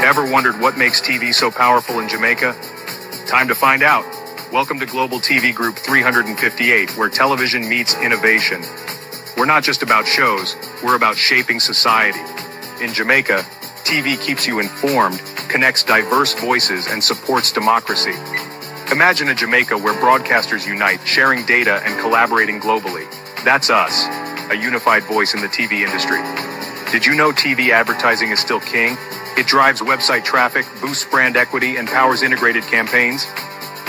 Ever wondered what makes TV so powerful in Jamaica? Time to find out. Welcome to Global TV Group 358, where television meets innovation. We're not just about shows, we're about shaping society. In Jamaica, TV keeps you informed, connects diverse voices, and supports democracy. Imagine a Jamaica where broadcasters unite, sharing data and collaborating globally. That's us, a unified voice in the TV industry. Did you know TV advertising is still king? It drives website traffic, boosts brand equity, and powers integrated campaigns.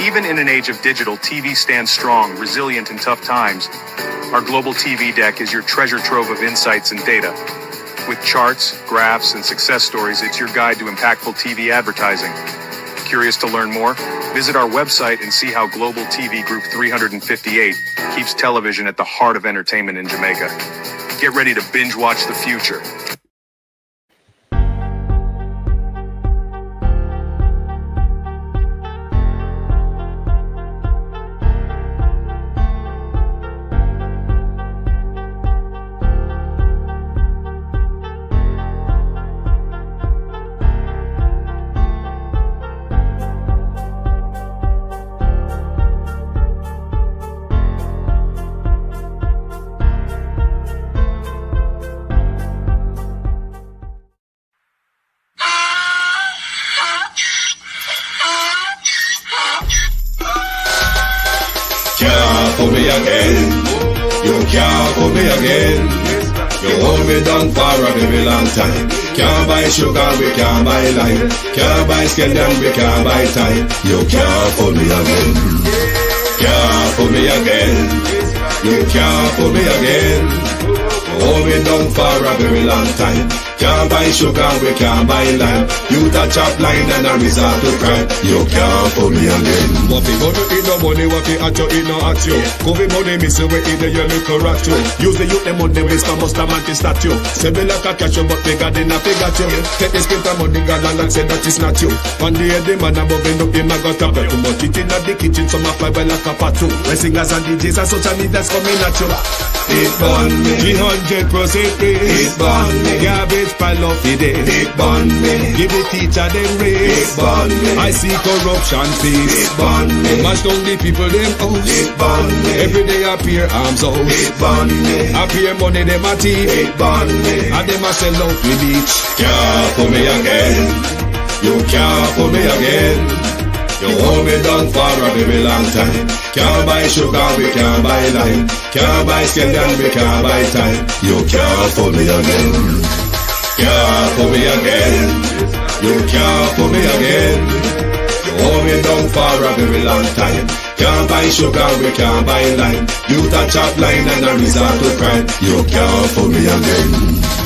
Even in an age of digital, TV stands strong, resilient in tough times. Our global TV deck is your treasure trove of insights and data. With charts, graphs, and success stories, it's your guide to impactful TV advertising. Curious to learn more? Visit our website and see how Global TV Group 358 keeps television at the heart of entertainment in Jamaica. Get ready to binge watch the future. For me again, you can't for me again. You hold me down for a very long time. Can't buy sugar, we can't buy lime. Can't buy skin, then we can't buy time. You can't for me again. Can't for me again. You can't for me again. You hold me down for a very long time. Can't buy sugar, we can't buy lime. You touch up line and a resort to crime. You can't for me again. What people do in no money, what they at you, in no at you. Cover money, miss away in the yellow correct you. Use the youth, the money, waste my must have statue. Say me like a cash, but they got in a figure you. Take the spit of money, God and say that is not you. One day the man above end up him, I got a too much it in the kitchen, some fly by like a patu. When singers and DJs and social media's coming at you. It burn me, 300% free. it burn me, Garbage pile of the day. it burn me, Give the teacher them it raise. burn me, I see corruption it face. burn me, Mash down the people them house. it burn me, Every day appear arms out. it burn me, Appear money them a thief. it burn me. And them a sell out with each. Can't for me again. You can't for me again. You hold me down for a very long time. Can't buy sugar, we can't buy lime. Can't buy skin, then we can't buy time. You can't for me again. Can't for me again. You can't for me again. You hold me down for a very long time. Can't buy sugar, we can't buy lime. You touch up line and a resort to crime. You can't for me again.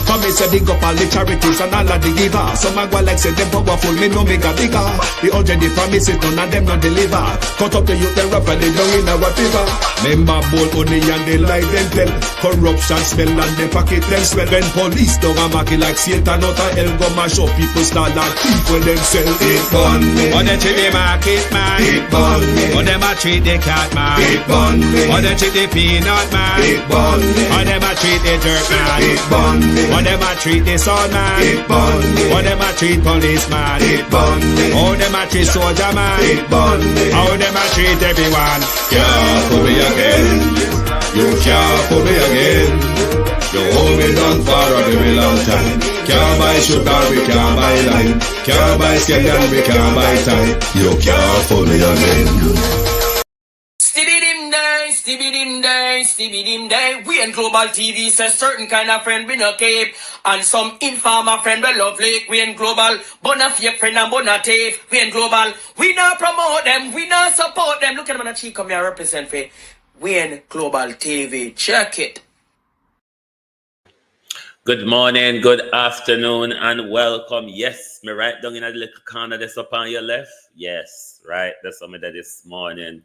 Come me say dig up all the charities and all of the givers. Some a go like say them powerful, me no make a bigger. The urgent the promises, none of them not deliver. Cut up the youth, they rap and they down in our fever. Member bowl honey and they lie them tell. Corruption smell and they pocket them swell. When police don't a market like Satan out of hell, go mash up people start like thief when them sell. It burn me, On the treat the market man. it burn me, On them a treat the cat man. it burn me, On them treat the peanut man. it burn me, On them a treat the dirt man. it burn me, On them a treat the son man. it burn me, How them a treat policeman? it burn me, How them a treat soldier man? it burn me. How them a treat everyone? Can't for me again. You can't for me again. You hold me down for a very long time. Can't buy sugar, we can't buy lime. Can't buy skin, then we can't buy time. You can't for me again. Stevie dim day. We in Global TV says certain kind of friend we no cape. And some informer friend we love lake. We in Global, bona fake friend and bona tape. We in Global, we not promote them, we not support them. Look at them on the cheek, come here represent for we in Global TV. Check it. Good morning, good afternoon, and welcome. Yes, me right down in a little corner that's up on your left. Yes, right, that's something that this morning.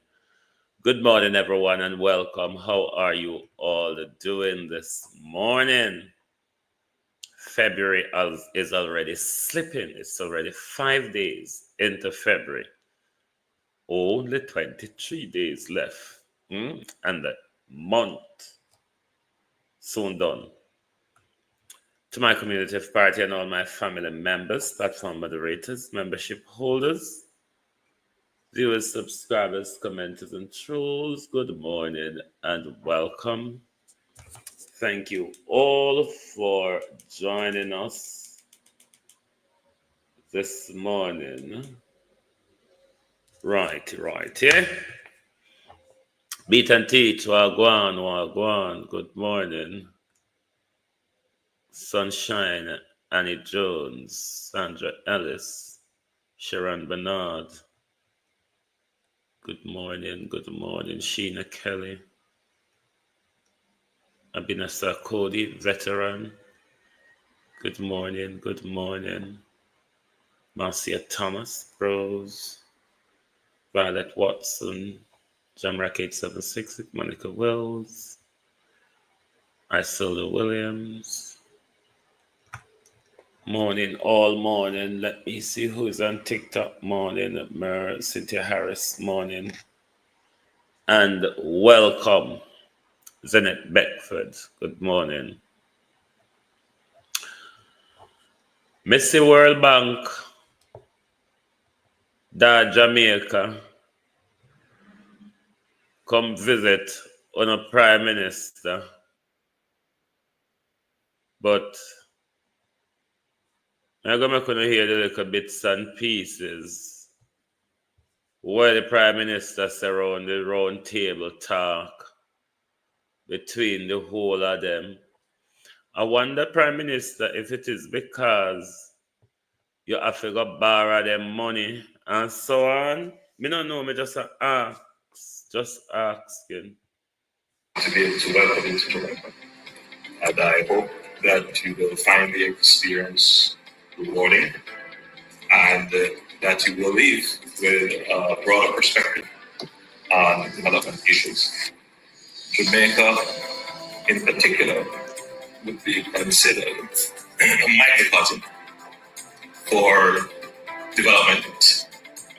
Good morning, everyone, and welcome. How are you all doing this morning? February is already slipping. It's already 5 days into February. Only 23 days left. And the month soon done. To my community of party and all my family members, platform moderators, membership holders, viewers, subscribers, commenters, and trolls, good morning and welcome. Thank you all for joining us this morning. Right, yeah. Beat and teach, wagwan, good morning. Sunshine, Annie Jones, Sandra Ellis, Sharon Bernard. Good morning, Sheena Kelly. Abinasa Cody, veteran. Good morning. Marcia Thomas, Rose. Violet Watson, Jamrock 876, Monica Wells, Isilda Williams. Morning, all morning. Let me see who's on TikTok. Morning, Mer, Cynthia Harris. Morning. And welcome, Zenet Beckford. Good morning. Missy World Bank, da Jamaica. Come visit on a prime minister. But I'm going to hear the little bits and pieces where the prime minister surround the round table talk between the whole of them. I wonder, prime minister, if it is because you have to go borrow them money and so on. Me don't know, me just asking. To be able to welcome you to Jamaica. And I hope that you will find the experience rewarding and that you will leave with a broader perspective on development issues. Jamaica, in particular, would be considered a microcosm for development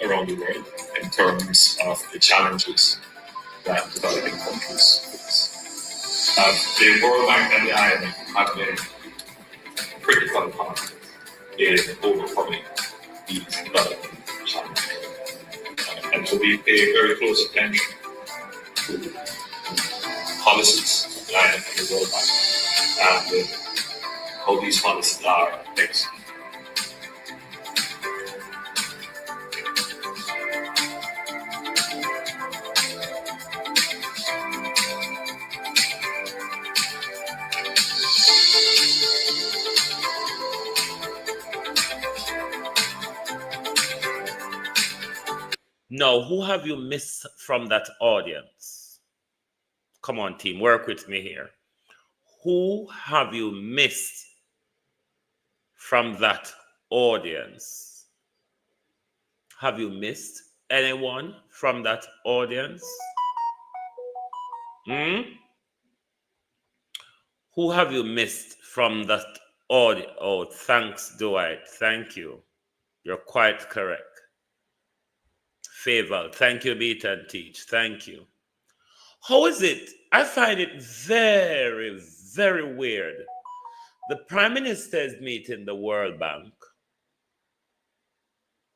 around the world in terms of the challenges that developing countries face. The World Bank and the IMF have been a critical part in overcoming these development challenges. And so we pay very close attention to policies of the IMF and the World Bank and how these policies are executed. Now, who have you missed from that audience? Come on, team, work with me here. Who have you missed from that audience? Have you missed anyone from that audience? Who have you missed from that audience? Oh, thanks, Dwight. Thank you. You're quite correct. Favor. Thank you, Beat and Teach. Thank you. How is it? I find it very, very weird. The Prime Minister is meeting the World Bank.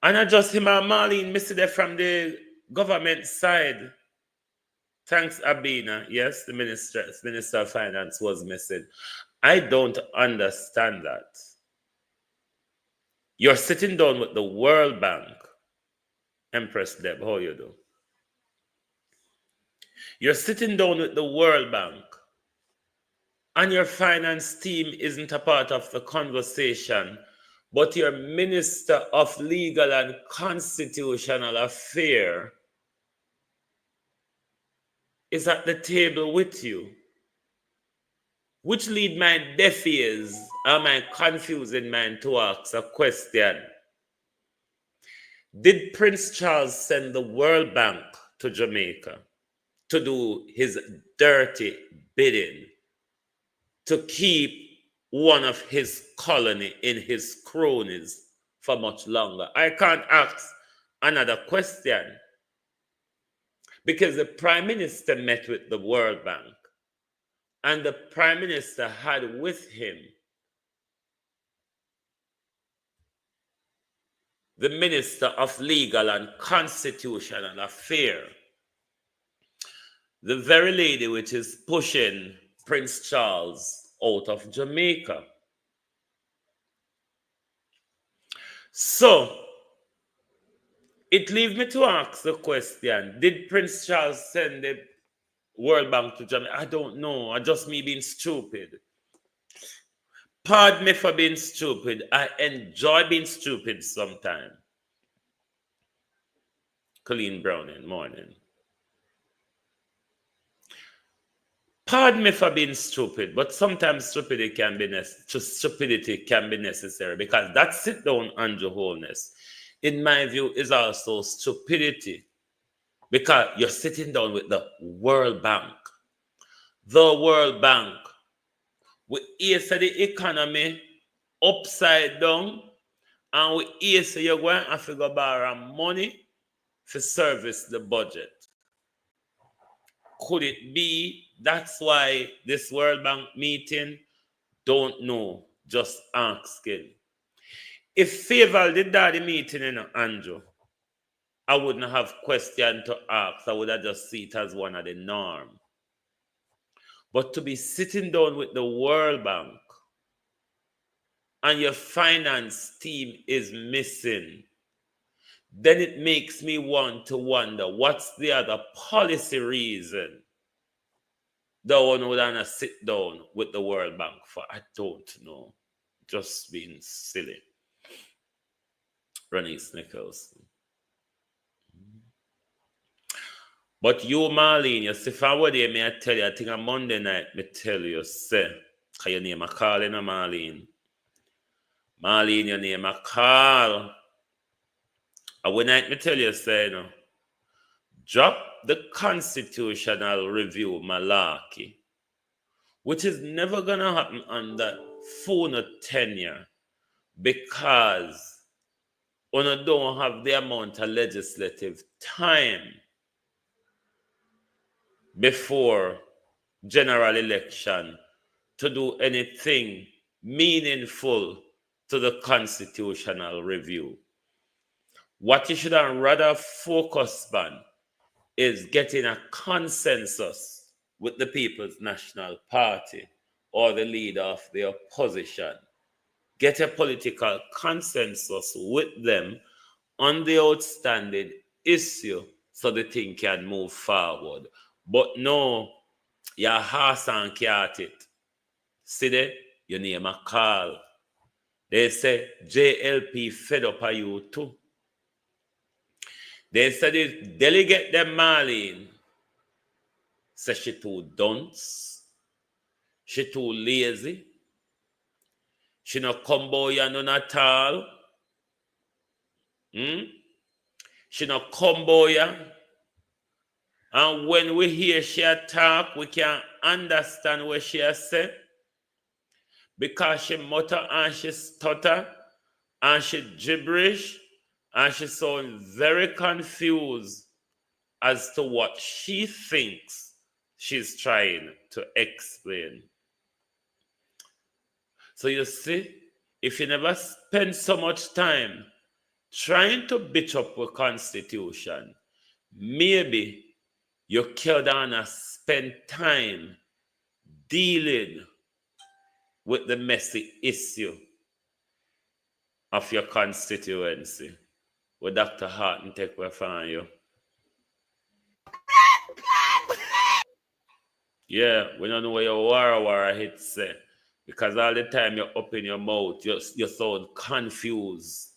And I just him and Marley missed it from the government side. Thanks, Abina. Yes, the Minister of Finance was missing. I don't understand that. You're sitting down with the World Bank. Empress Deb, how you do? You're sitting down with the World Bank and your finance team isn't a part of the conversation, but your Minister of Legal and Constitutional Affairs is at the table with you, which lead my deaf ears and my confusing mind to ask a question. Did Prince Charles send the World Bank to Jamaica to do his dirty bidding, to keep one of his colony in his cronies for much longer? I can't ask another question because the Prime Minister met with the World Bank and the Prime Minister had with him the Minister of Legal and Constitutional Affairs, the very lady which is pushing Prince Charles out of Jamaica. So, it leaves me to ask the question, did Prince Charles send the World Bank to Jamaica? I don't know. I just me being stupid. Pardon me for being stupid. I enjoy being stupid sometimes. Colleen Browning, morning. Pardon me for being stupid, but sometimes stupidity can be necessary, because that sit down Andrew Holness, in my view, is also stupidity, because you're sitting down with the World Bank. The World Bank, we hear say the economy upside down, and we hear say you're going to have to go borrow money to service the budget. Could it be that's why this World Bank meeting? Don't know, just asking. If Faval did that meeting, Andrew, I wouldn't have question to ask. I would have just see it as one of the norm. But to be sitting down with the World Bank and your finance team is missing, then it makes me want to wonder, what's the other policy reason the one would sit down with the World Bank for? I don't know. Just being silly. Ronnie Nichols. But you, Marlene, you see, if I were there, may I tell you, I think on Monday night, me tell you, say, because your name a call, Marlene. Marlene, your name a call. And when I tell you, say, drop the constitutional review malarkey, which is never going to happen under full tenure, because we don't have the amount of legislative time before general election to do anything meaningful to the constitutional review. What you should rather focus on is getting a consensus with the People's National Party or the leader of the opposition. Get a political consensus with them on the outstanding issue so the thing can move forward. But no, your horse and cart it. See there, your name a call. They say JLP fed up of you too. They said the delegate them Marlene say she too dunce, she too lazy, she no combo ya none at all. She no combo ya. And when we hear she talk, we can understand what she has said. Because she mutter and she stutter and she gibberish and she sounds very confused as to what she thinks she's trying to explain. So you see, if you never spend so much time trying to bitch up the Constitution, maybe you can't spend time dealing with the messy issue of your constituency. With Dr. Harton take away from you. Yeah, we don't know where your wara hits say. Because all the time you're up in your mouth, you sound confused.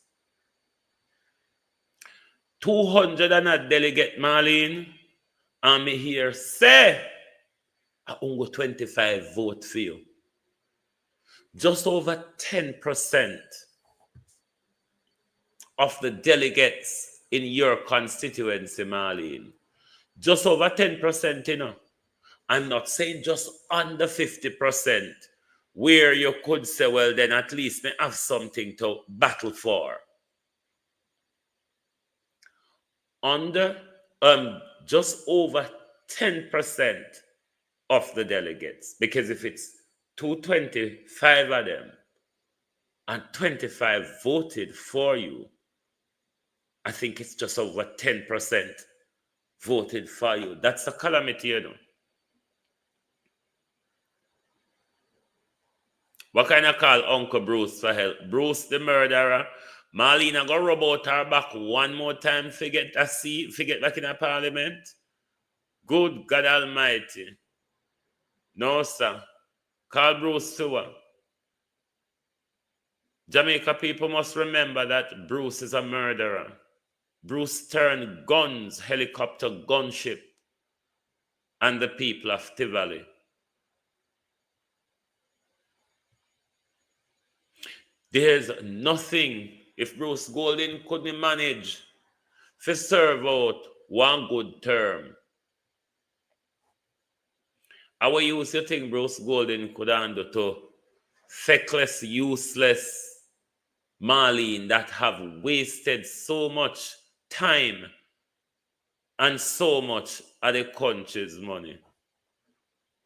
200 and a delegate, Marlene, and me here say, I only 25 vote for you. Just over 10% of the delegates in your constituency, Marlene. Just over 10%, you know. I'm not saying just under 50%, where you could say, well, then at least may have something to battle for. Under just over 10% of the delegates, because if it's 225 of them and 25 voted for you, I think it's just over 10% voted for you. That's a calamity, you know. What kind of call Uncle Bruce for help? Bruce the murderer. Marlena go rub out her back one more time to get a seat, to get back in a parliament. Good God Almighty. No, sir. Call Bruce Stewart. Jamaica people must remember that Bruce is a murderer. Bruce turned guns, helicopter, gunship, and the people of Tivoli. There's nothing if Bruce Golding couldn't manage to serve out one good term. How use you think Bruce Golding could handle to feckless, useless Marley that have wasted so much time and so much of the country's money?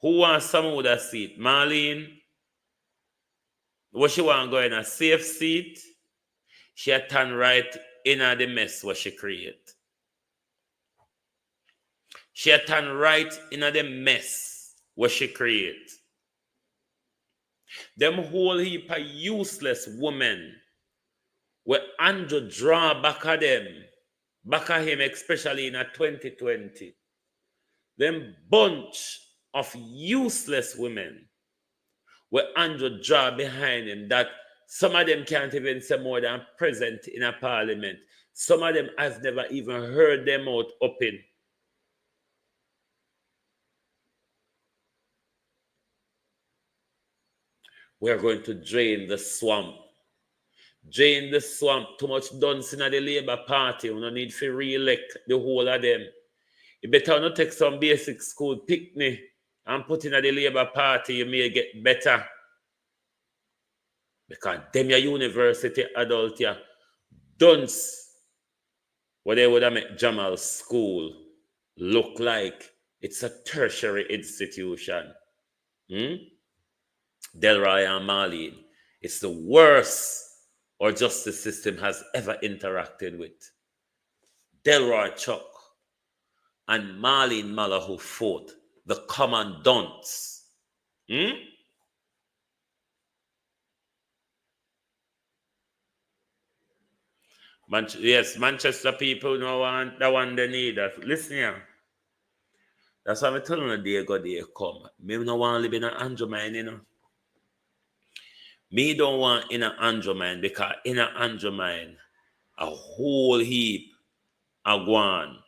Who wants some of that seat? Marlene? What she want to go in a safe seat? She turn right in the mess what she create. She turn right in the mess what she create. Them whole heap of useless women where Andrew draw back at them, back at him, especially in a 2020. Them bunch of useless women where Andrew draw behind him, that some of them can't even say more than present in a parliament. Some of them has never even heard them out open. We're going to drain the swamp. Drain the swamp. Too much dunce in the Labour Party. We don't need to re-elect the whole of them. You better not take some basic school picnic and put in the Labour Party. You may get better. Because them your university adult here, dunce what they would have made Jamal's school look like it's a tertiary institution. Delroy and Marlene, it's the worst our justice system has ever interacted with. Delroy Chuck and Marlene Malla who fought, the commandants. Yes, Manchester people know want the one they need. Listen here. That's why I'm telling you, they come. Me no want to live in an Andrew mine, you know. Me don't want in an Andrew mine, because in an Andrew mine, a whole heap are gone.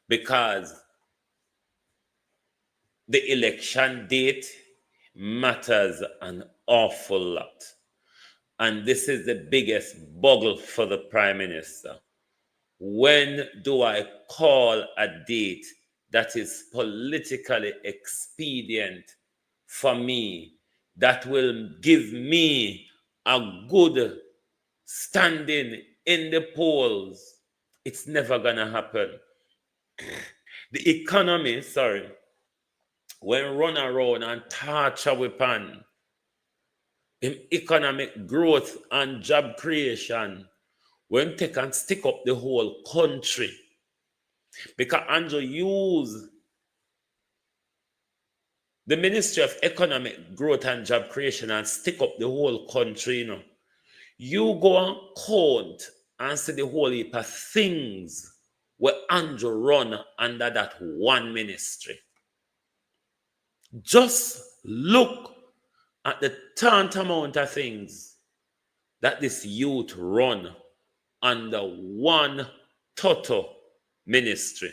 Because the election date matters an awful lot. And this is the biggest boggle for the Prime Minister. When do I call a date that is politically expedient for me, that will give me a good standing in the polls? It's never going to happen. The economy, when run around and torture weapon, in economic growth and job creation, when take and stick up the whole country. Because Andrew use the Ministry of Economic Growth and Job Creation and stick up the whole country, you know. You go and count and see the whole heap of things where Andrew run under that one ministry. Just look at the tantamount of things that this youth run under one total ministry.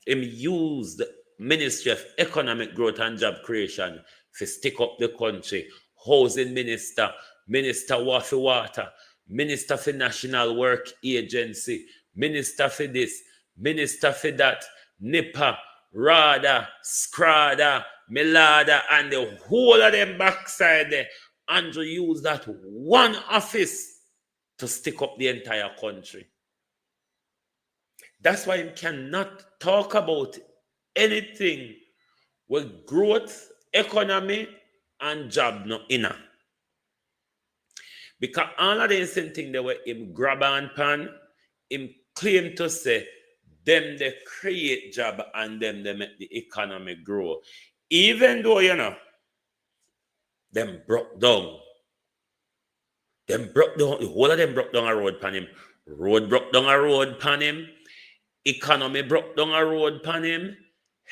Him use the Ministry of Economic Growth and Job Creation to stick up the country. Housing Minister, Minister for Water, Minister for National Work Agency, Minister for this, Minister for that, NIPA, RADA, SCRADA, Milada, and the whole of them backside there. Andrew used that one office to stick up the entire country. That's why he cannot talk about anything with growth, economy, and job no inner. Because all of the same thing they were him grab on pan, him claim to say them they create job and them they make the economy grow. Even though, them broke down. The whole of them broke down a road pan him. Road broke down a road pan him. Economy broke down a road pan him.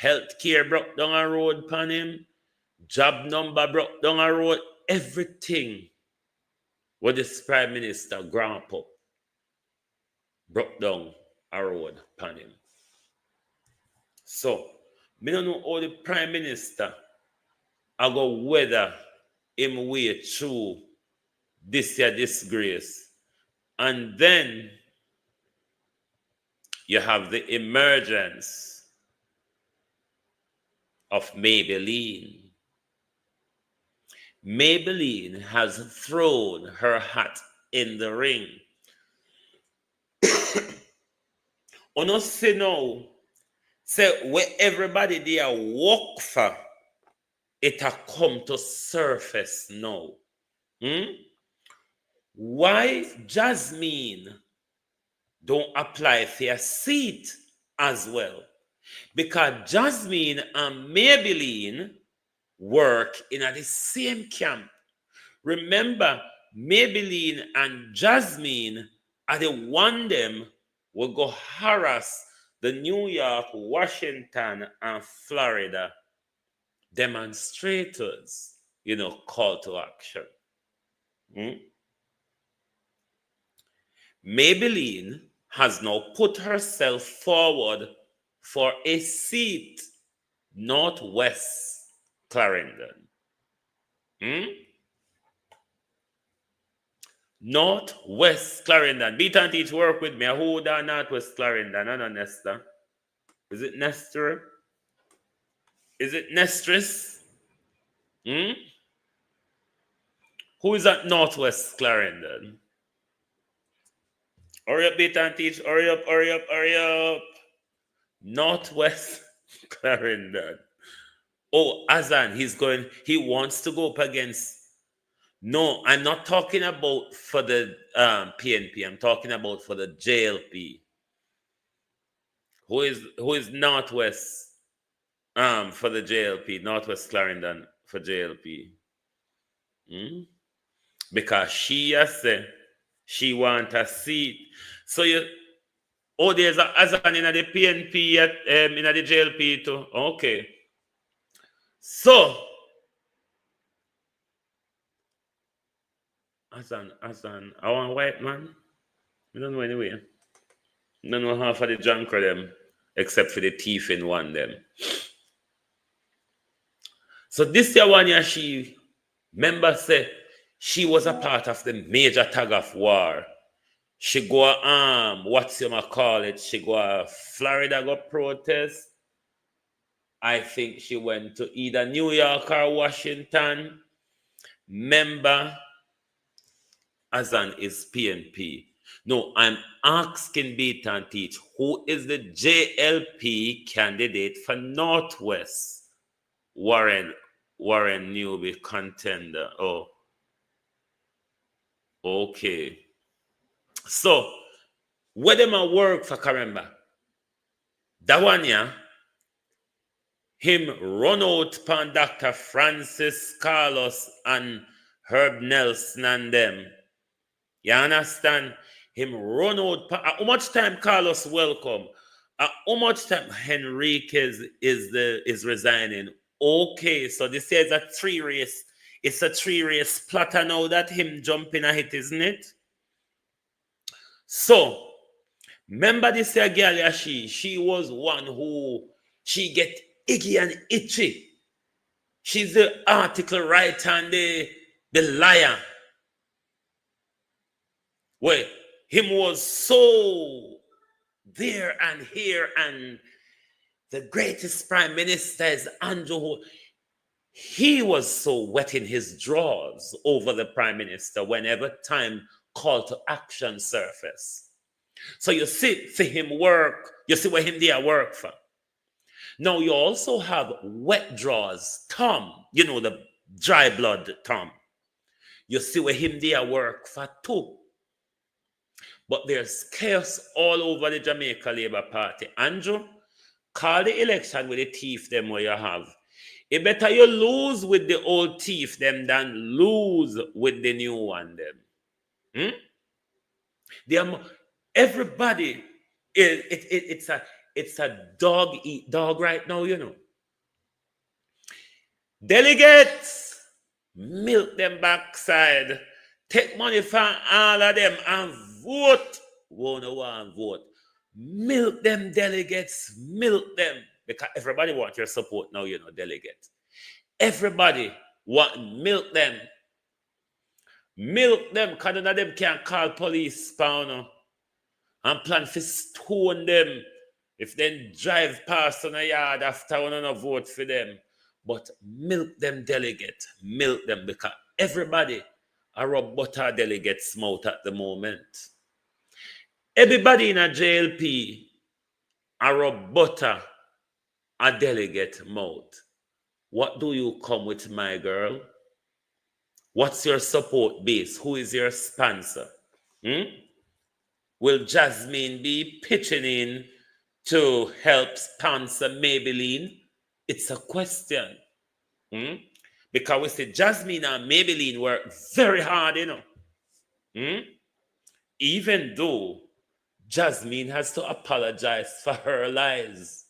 Healthcare broke down a road pan him. Job number broke down a road. Everything what this Prime Minister grandpa broke down a road pan him. So, me don't know how the Prime Minister I go weather him way through this year disgrace. And then you have the emergence of Maybelline. Maybelline has thrown her hat in the ring. Ono say now, say where everybody there work for, it has come to surface now. Why Jasmine don't apply for a seat as well? Because Jasmine and Maybelline work in the same camp. Remember, Maybelline and Jasmine are the one them will go harass the New York, Washington, and Florida demonstrators, call to action. Maybelline has now put herself forward for a seat, Northwest Clarendon. Northwest Clarendon. Beat and teach, work with me. Who down Northwest Clarendon? I know Nestor. Is it Nestor? Is it Nestris? Who is at Northwest Clarendon? Hurry up, beat and teach. Hurry up, hurry up, hurry up. Northwest Clarendon. Oh, Azan, he wants to go up against. No, I'm not talking about for the PNP. I'm talking about for the JLP. Who is Northwest for the JLP? Northwest Clarendon for JLP. Because she has said she want a seat. So there's a Azan in the PNP in the JLP too. Okay. So Azan, I want white man. I don't know anyway. I don't know half of the junk of them, except for the teeth in one them. So this year one year she member say she was a part of the major tug of war. She go she go Florida go protest. I think she went to either New York or Washington. Member Azan is PNP. No, I'm asking Beat and Teach, who is the JLP candidate for Northwest Warren Newby contender? Oh, okay. So, where them a work for Karemba? That one, yeah, him run out upon Dr. Francis Carlos and Herb Nelson and them. You understand? Him run out. How much time Carlos welcome? How much time Henriquez is resigning? Okay, so this is a 3-race. It's a 3-race platter now that him jumping a hit, isn't it? So, remember this girl, yeah, she was one who she get iggy and itchy. She's the article writer and the liar. Well, him was so there and here, and the greatest prime minister is Andrew. He was so wetting his drawers over the prime minister whenever time call to action surface. So you see him work, you see what him there work for. Now you also have wet drawers, Tom, the dry blood Tom. You see where him there work for two. But there's chaos all over the Jamaica Labour Party. Andrew, call the election with the thief them where you have. It better you lose with the old thief them than lose with the new one them. Everybody, it's a dog eat dog right now, you know. Delegates, milk them backside. Take money from all of them and vote. Won't vote. Milk them delegates, milk them. Because everybody wants your support now, you know, delegates. Everybody want milk them. Milk them, because none of them can call police pound and plan to stone them if they drive past on a yard after one and vote for them. But milk them delegate, milk them, because everybody are a butter delegates mouth at the moment. Everybody in a JLP are a butter a delegate mouth. What do you come with, my girl? What's your support base? Who is your sponsor? Will Jasmine be pitching in to help sponsor Maybelline? It's a question. Because we say Jasmine and Maybelline work very hard, you know. Even though Jasmine has to apologize for her lies.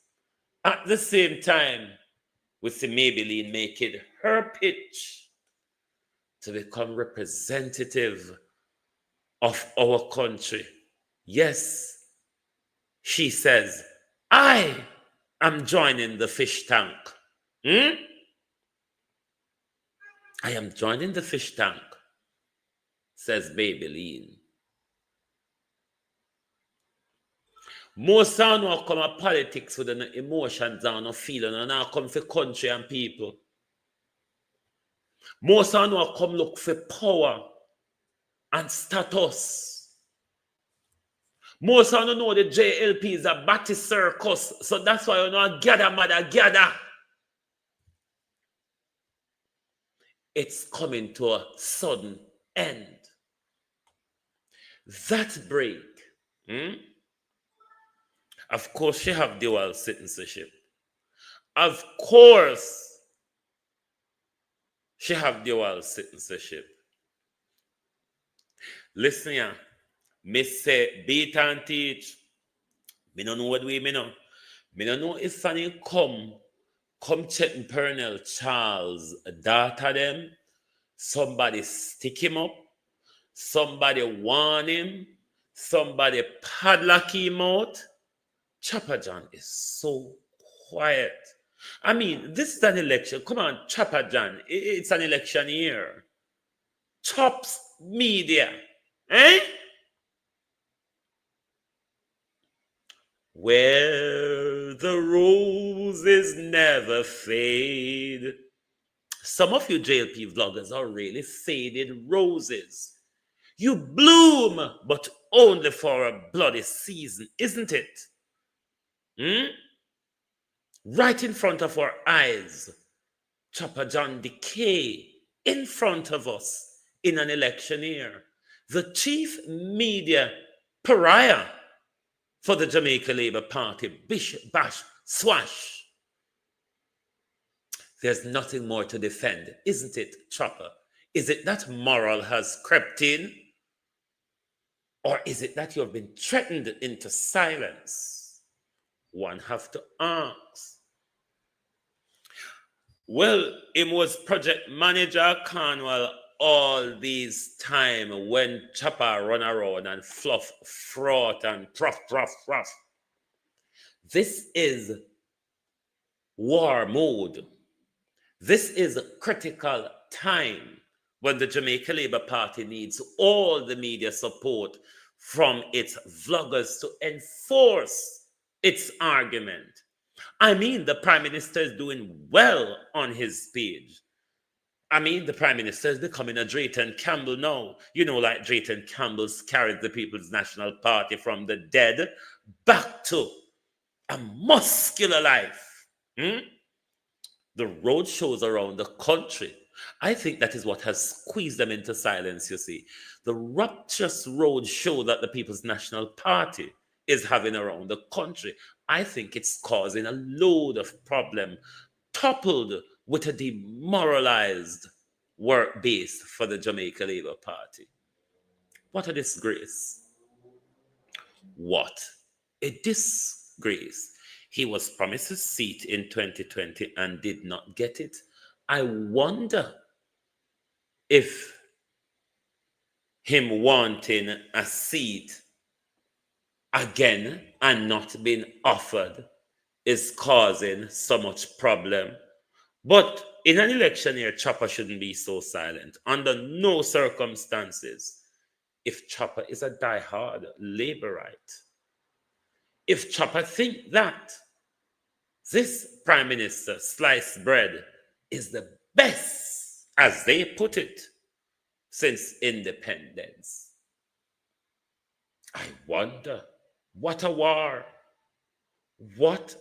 At the same time, we see Maybelline making her pitch to become representative of our country. Yes, she says, I am joining the fish tank. I am joining the fish tank, says Maybelline. Most of them come at politics with an emotions and no feeling, and now come for country and people. Most of them come look for power and status. Most of them know the JLP is a batty circus, so that's why you know gather, mother, gather. It's coming to a sudden end. That break, of course, she have dual citizenship. Of course, she have dual citizenship. Listen here, me say beat and teach. Me don't know what we mean now. Me don't know if Fanny come check Pernell Charles data them. Somebody stick him up. Somebody warn him. Somebody padlock him out. Chopper John is so quiet. I mean, this is an election. Come on, Chopper John. It's an election year. Chops media. Where the roses never fade. Some of you JLP vloggers are really faded roses. You bloom, but only for a bloody season, isn't it? Right in front of our eyes, Chopper John decay in front of us in an election year. The chief media pariah for the Jamaica Labour Party, bish, bash, swash. There's nothing more to defend, isn't it, Chopper? Is it that moral has crept in? Or is it that you've been threatened into silence? One have to ask. Well, him was project manager Cornwall all these time when Chopper run around and fluff, fraught and truff. This is war mode. This is a critical time when the Jamaica Labour Party needs all the media support from its vloggers to enforce its argument. I mean, the Prime Minister is doing well on his page. I mean, the Prime Minister is becoming a Drayton Campbell now. You know, like Drayton Campbell's carried the People's National Party from the dead back to a muscular life. The road shows around the country I think that is what has squeezed them into silence, you see. The rapturous road show that the People's National Party is having around the country, I think it's causing a load of problem, coupled with a demoralized work base for the Jamaica Labour Party. What a disgrace. What a disgrace. He was promised a seat in 2020 and did not get it. I wonder if him wanting a seat again and not being offered is causing so much problem. But in an election year, Chopper shouldn't be so silent. Under no circumstances. If Chopper is a diehard Labourite, if Chopper think that this Prime Minister sliced bread is the best, as they put it, since independence, I wonder, what a war. What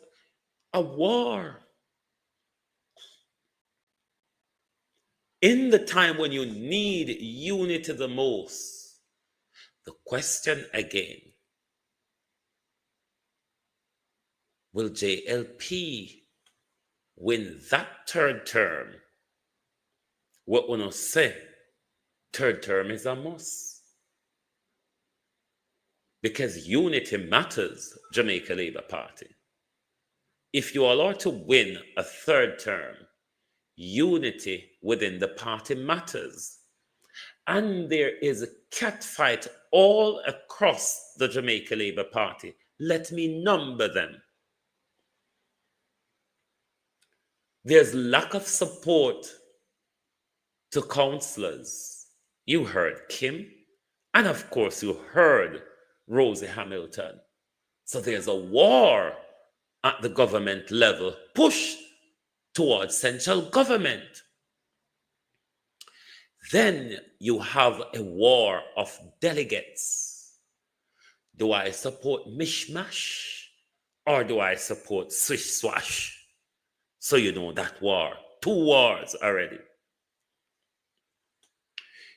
a war. In the time when you need unity the most, the question again, will JLP win that third term? What we say, third term is a must. Because unity matters, Jamaica Labour Party. If you allow to win a third term, unity within the party matters. And there is a catfight all across the Jamaica Labour Party. Let me number them. There's lack of support to councillors. You heard Kim, and of course you heard Rosie Hamilton. So there's a war at the government level, push towards central government. Then you have a war of delegates. Do I support mishmash or do I support swish swash? So you know that war. 2 wars already.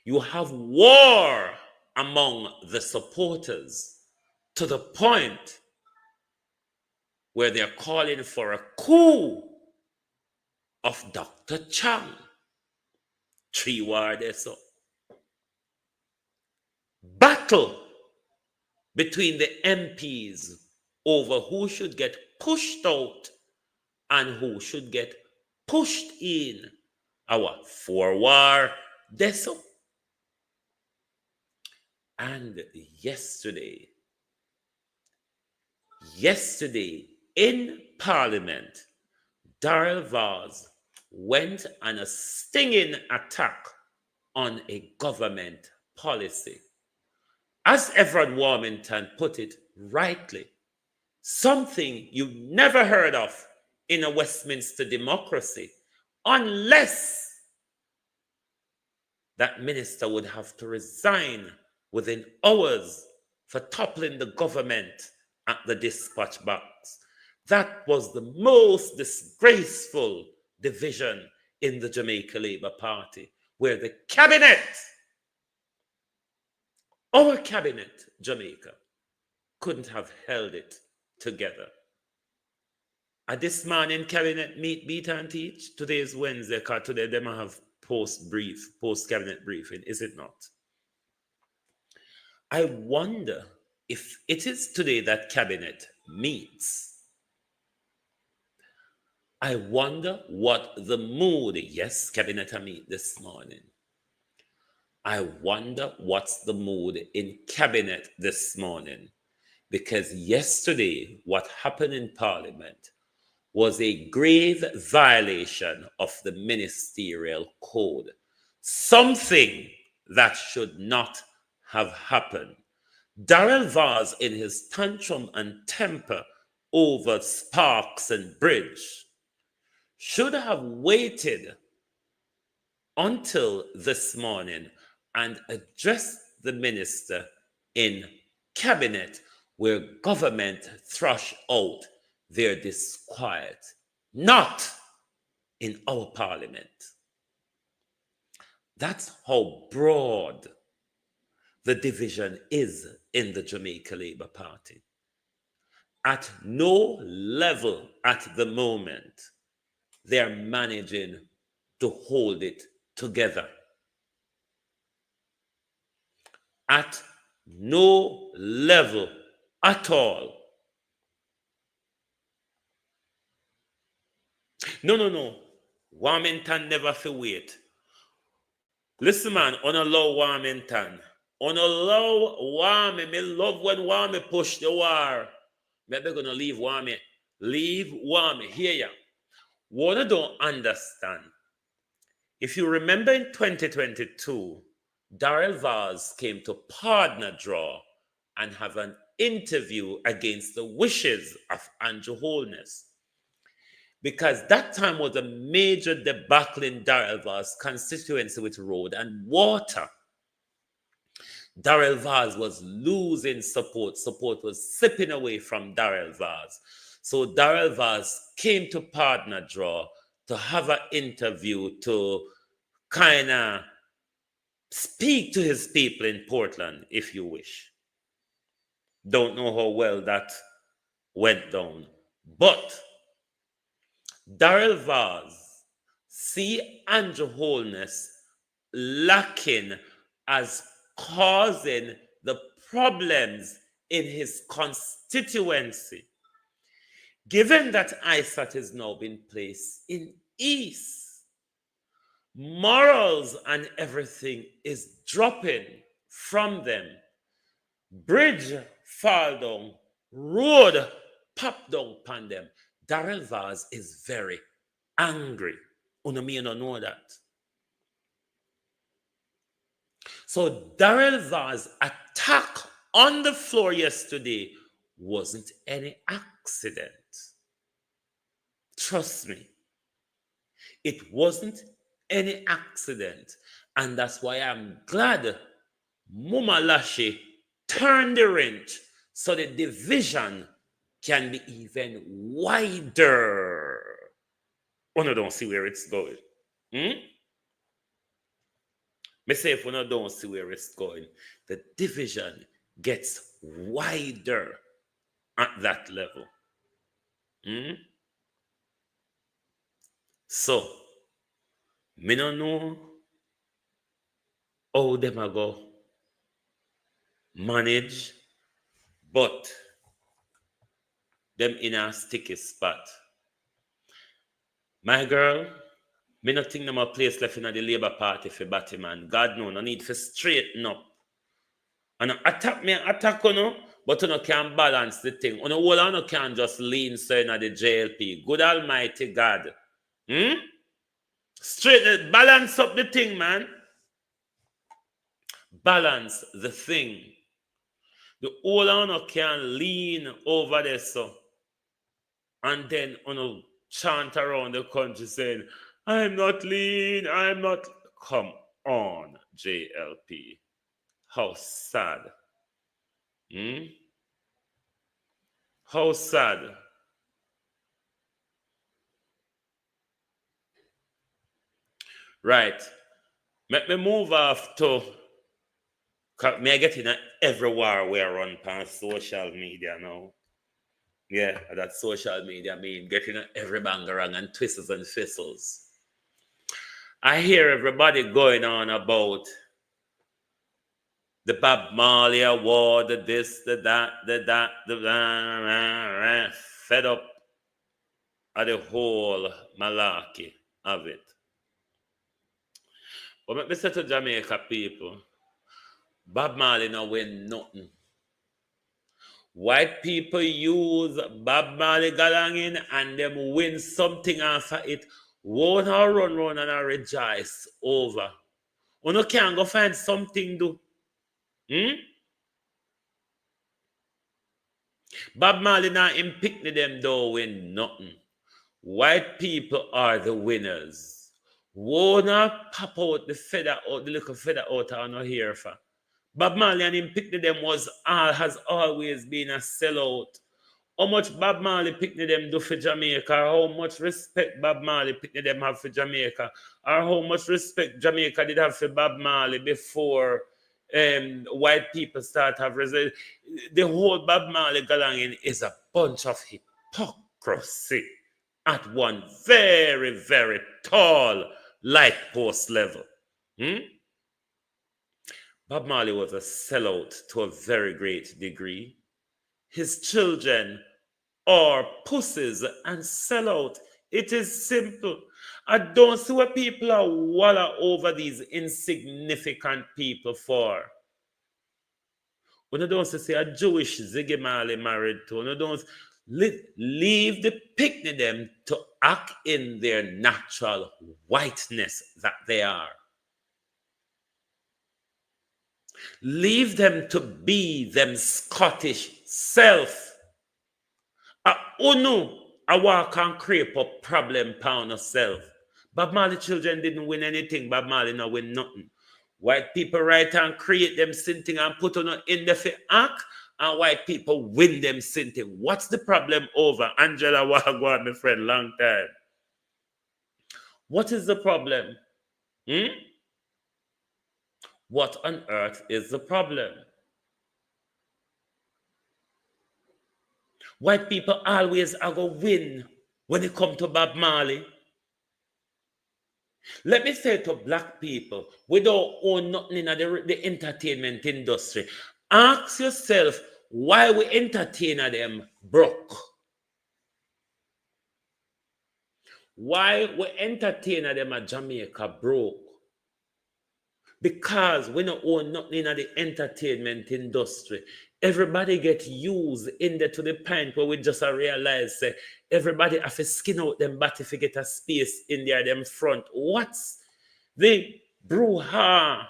You have war among the supporters to the point where they're calling for a coup of Dr. Chang. 3 wars there, so. Battle between the MPs over who should get pushed out and who should get pushed in. Our 4 war there, so. And yesterday in Parliament, Darrell Vaz went on a stinging attack on a government policy. As Everett Warmington put it rightly, something you never heard of in a Westminster democracy, unless that minister would have to resign within hours for toppling the government at the dispatch box. That was the most disgraceful division in the Jamaica Labour Party, where the cabinet, our cabinet, Jamaica, couldn't have held it together. At this morning cabinet meet, beat and teach. Today is Wednesday, because today they might have post-cabinet briefing, is it not? I wonder if it is today that cabinet meets. I wonder what the mood, yes, cabinet meet this morning. I wonder what's the mood in cabinet this morning. Because yesterday, what happened in Parliament was a grave violation of the ministerial code. Something that should not have happened. Darrell Vaz, in his tantrum and temper over Sparks and Bridge, should have waited until this morning and addressed the minister in cabinet, where government thrash out their disquiet, not in our parliament. That's how broad the division is in the Jamaica Labour Party. At no level at the moment, they're managing to hold it together. At no level at all. No. Warmington never feel wait. Listen, man, unallow Warmington. Unallow Warmy. Me love when Warmy push the war. Maybe gonna leave Warmy. Leave Warmy. Hear ya. What I don't understand. If you remember in 2022, Darrell Vaz came to partner draw and have an interview against the wishes of Andrew Holness. Because that time was a major debacle in Darrell Vaz's constituency with road and water. Darrell Vaz was losing support. Support was slipping away from Darrell Vaz. So Darrell Vaz came to partner draw to have an interview to kind of speak to his people in Portland, if you wish. Don't know how well that went down. But Darrell Vaz see Andrew Holness lacking as causing the problems in his constituency. Given that ISAT is now been placed in East, morals and everything is dropping from them. Bridge fall down, road pop down upon them. Darrell Vaz is very angry. You may not know that. So Darrell Vaz attack on the floor yesterday wasn't any accident. Trust me. It wasn't any accident. And that's why I'm glad Muma Lashe turned the wrench so the division can be even wider. Oh, no, don't see where it's going. Me say if we don't see where it's going, the division gets wider at that level. So, me don't know how them a go manage, but them in a sticky spot. My girl, me not think them a place left in the Labour Party for batty man. God no need for straighten up. And attack me, attack you know, but you no can balance the thing. You know, all you can just lean so in the JLP. Good Almighty God. Straighten, balance up the thing, man. Balance the thing. The whole you can lean over there so. And then you chant around the country saying, I'm not lean, I'm not. Come on, JLP. How sad. How sad. Right. Let me move off to. May I get in every war we are on social media now? Yeah, that social media mean getting every bangarang and twisters and fizzles. I hear everybody going on about the Bob Marley award, the this, the that, the fed up of the whole malarkey of it. But let me say to Jamaica people, Bob Marley no win nothing. White people use Bob Marley galangin and them win something after it. Won't run and rejoice over. You can't go find something do. Bob Marley now in picnic them though win nothing. White people are the winners. Won't pop out the feather out, the little feather out on no hair for. Bob Marley and him picnic them has always been a sellout. how much Bob Marley picnic them do for Jamaica, or how much respect Bob Marley picnic them have for Jamaica, or how much respect Jamaica did have for Bob Marley before white people start have result. The whole Bob Marley galangin is a bunch of hypocrisy at one very, very tall light post level. Bob Marley was a sellout to a very great degree. His children are pussies and sellout. It is simple. I don't see what people are walla over these insignificant people for. When I don't say a Jewish Ziggy Marley married to, when I don't leave the picnic them to act in their natural whiteness that they are. Leave them to be them Scottish self. A walk and creep up problem pound of self. Bob Marley children didn't win anything. Bob Marley not win nothing. White people write and create them sinting and put on in the fi act, and white people win them sinting. What's the problem over? Angela Wagwan, my friend, long time. What is the problem? What on earth is the problem? White people always are going to win when it comes to Bob Marley. Let me say to black people, we don't own nothing in the entertainment industry. Ask yourself why we entertain them broke. Why we entertain them at Jamaica broke. Because we don't own nothing in the entertainment industry. Everybody get used in there to the point where we just realize everybody have to skin out them body if you get a space in there, them front. What's the brouhaha?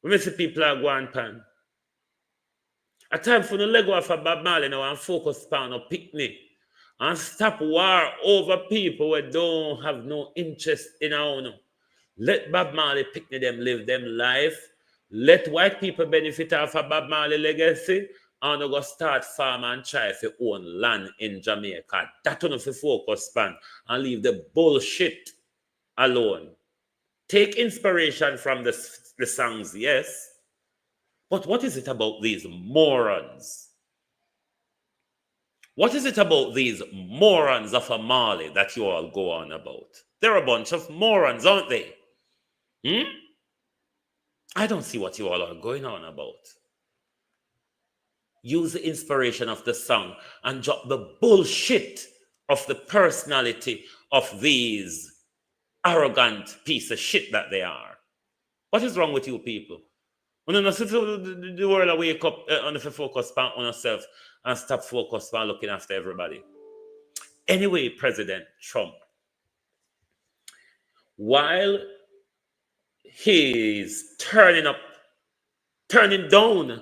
We see people are going pan. A time for the Lego of a Bob Marley now and focus on a picnic and stop war over people who don't have no interest in our own. Let Bob Marley picnic them, live them life. Let white people benefit off of Bob Marley legacy and go start farm and try to own land in Jamaica. That's enough to focus on and leave the bullshit alone. Take inspiration from the songs, yes. But what is it about these morons? What is it about these morons of a Marley that you all go on about? They're a bunch of morons, aren't they? I don't see what you all are going on about. Use the inspiration of the song and drop the bullshit of the personality of these arrogant piece of shit that they are. What is wrong with you people? When you see the world wake up on the focus on yourself and stop focus on looking after everybody. Anyway, President Trump, while he's turning down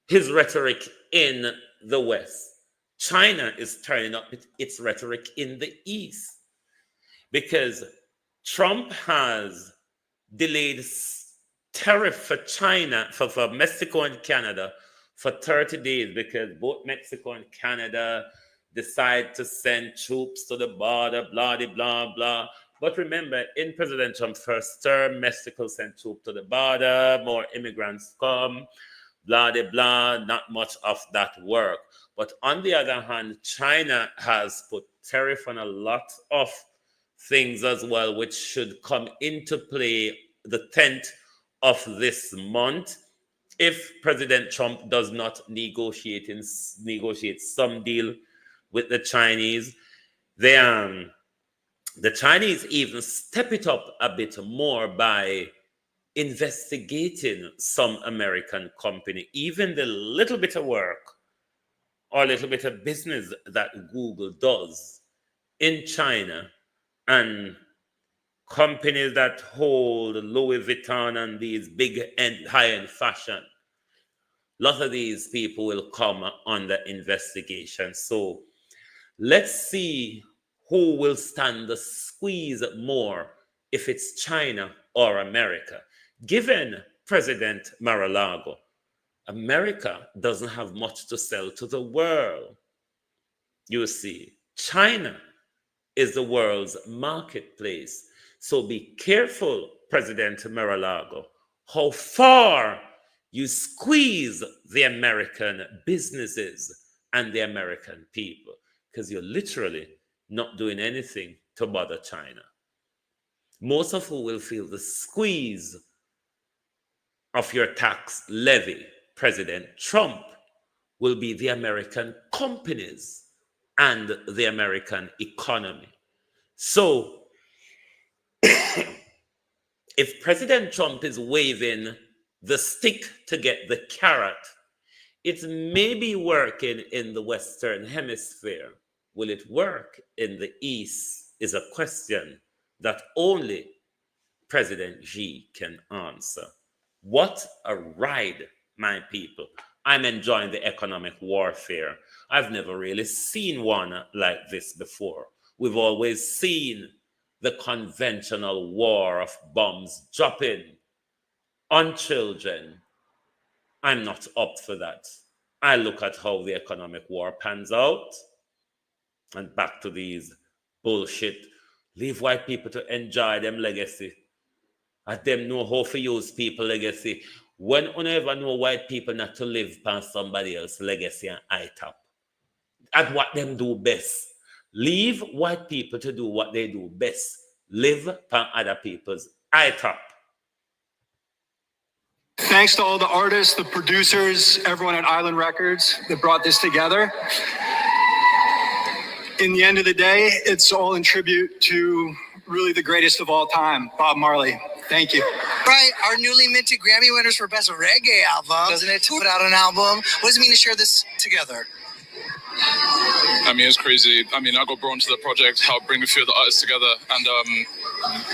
his rhetoric in the West, China is turning up its rhetoric in the East, because Trump has delayed tariff for China, for Mexico and Canada for 30 days because both Mexico and Canada decide to send troops to the border, blah, blah, blah. But remember, in President Trump's first term, Mexico sent troops to the border, more immigrants come, blah, blah, not much of that work. But on the other hand, China has put tariff on a lot of things as well, which should come into play the 10th of this month if President Trump does not negotiate some deal with the Chinese. The Chinese even step it up a bit more by investigating some American company, even the little bit of work or little bit of business that Google does in China, and companies that hold Louis Vuitton and these big and high-end fashion. A lot of these people will come under investigation. So let's see who will stand the squeeze more, if it's China or America. Given President Mar-a-Lago, America doesn't have much to sell to the world. You see, China is the world's marketplace. So be careful, President Mar-a-Lago, how far you squeeze the American businesses and the American people, because you're literally not doing anything to bother China. Most of who will feel the squeeze of your tax levy, President Trump, will be the American companies and the American economy. So, if President Trump is waving the stick to get the carrot, it may be working in the Western Hemisphere. Will it work in the East is a question that only President Xi can answer. What a ride, my people. I'm enjoying the economic warfare. I've never really seen one like this before. We've always seen the conventional war of bombs dropping on children. I'm not up for that. I look at how the economic war pans out, and back to these bullshit. Leave white people to enjoy them legacy. At them know how to use people legacy. When you ever know white people not to live past somebody else's legacy and ITAP. At what them do best. Leave white people to do what they do best. Live past other people's ITAP. Thanks to all the artists, the producers, everyone at Island Records that brought this together. In the end of the day, it's all in tribute to really the greatest of all time, Bob Marley. Thank you. Right, our newly minted Grammy winners for Best Reggae Album. Doesn't it, to put out an album? What does it mean to share this together? I mean, it's crazy. I mean, I got brought into the project, helped bring a few of the artists together, and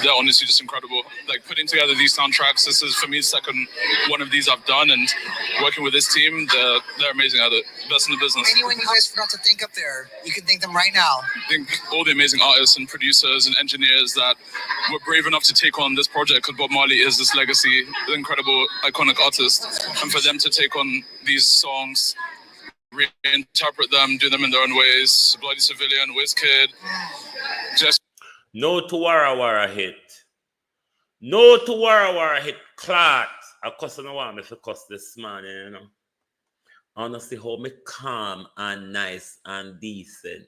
they're honestly just incredible. Like, putting together these soundtracks, this is, for me, the second one of these I've done, and working with this team, they're amazing at it. Best in the business. Anyone you guys forgot to think up there, you can thank them right now. I think all the amazing artists and producers and engineers that were brave enough to take on this project, because Bob Marley is this legacy, incredible, iconic artist, and for them to take on these songs, reinterpret them, do them in their own ways. Bloody Civilian, WizKid. Just no to Wara Wara hit. No to Wara Wara hit. Clot. I cuss on the one if I cuss this morning, you know. Honestly, how me calm and nice and decent.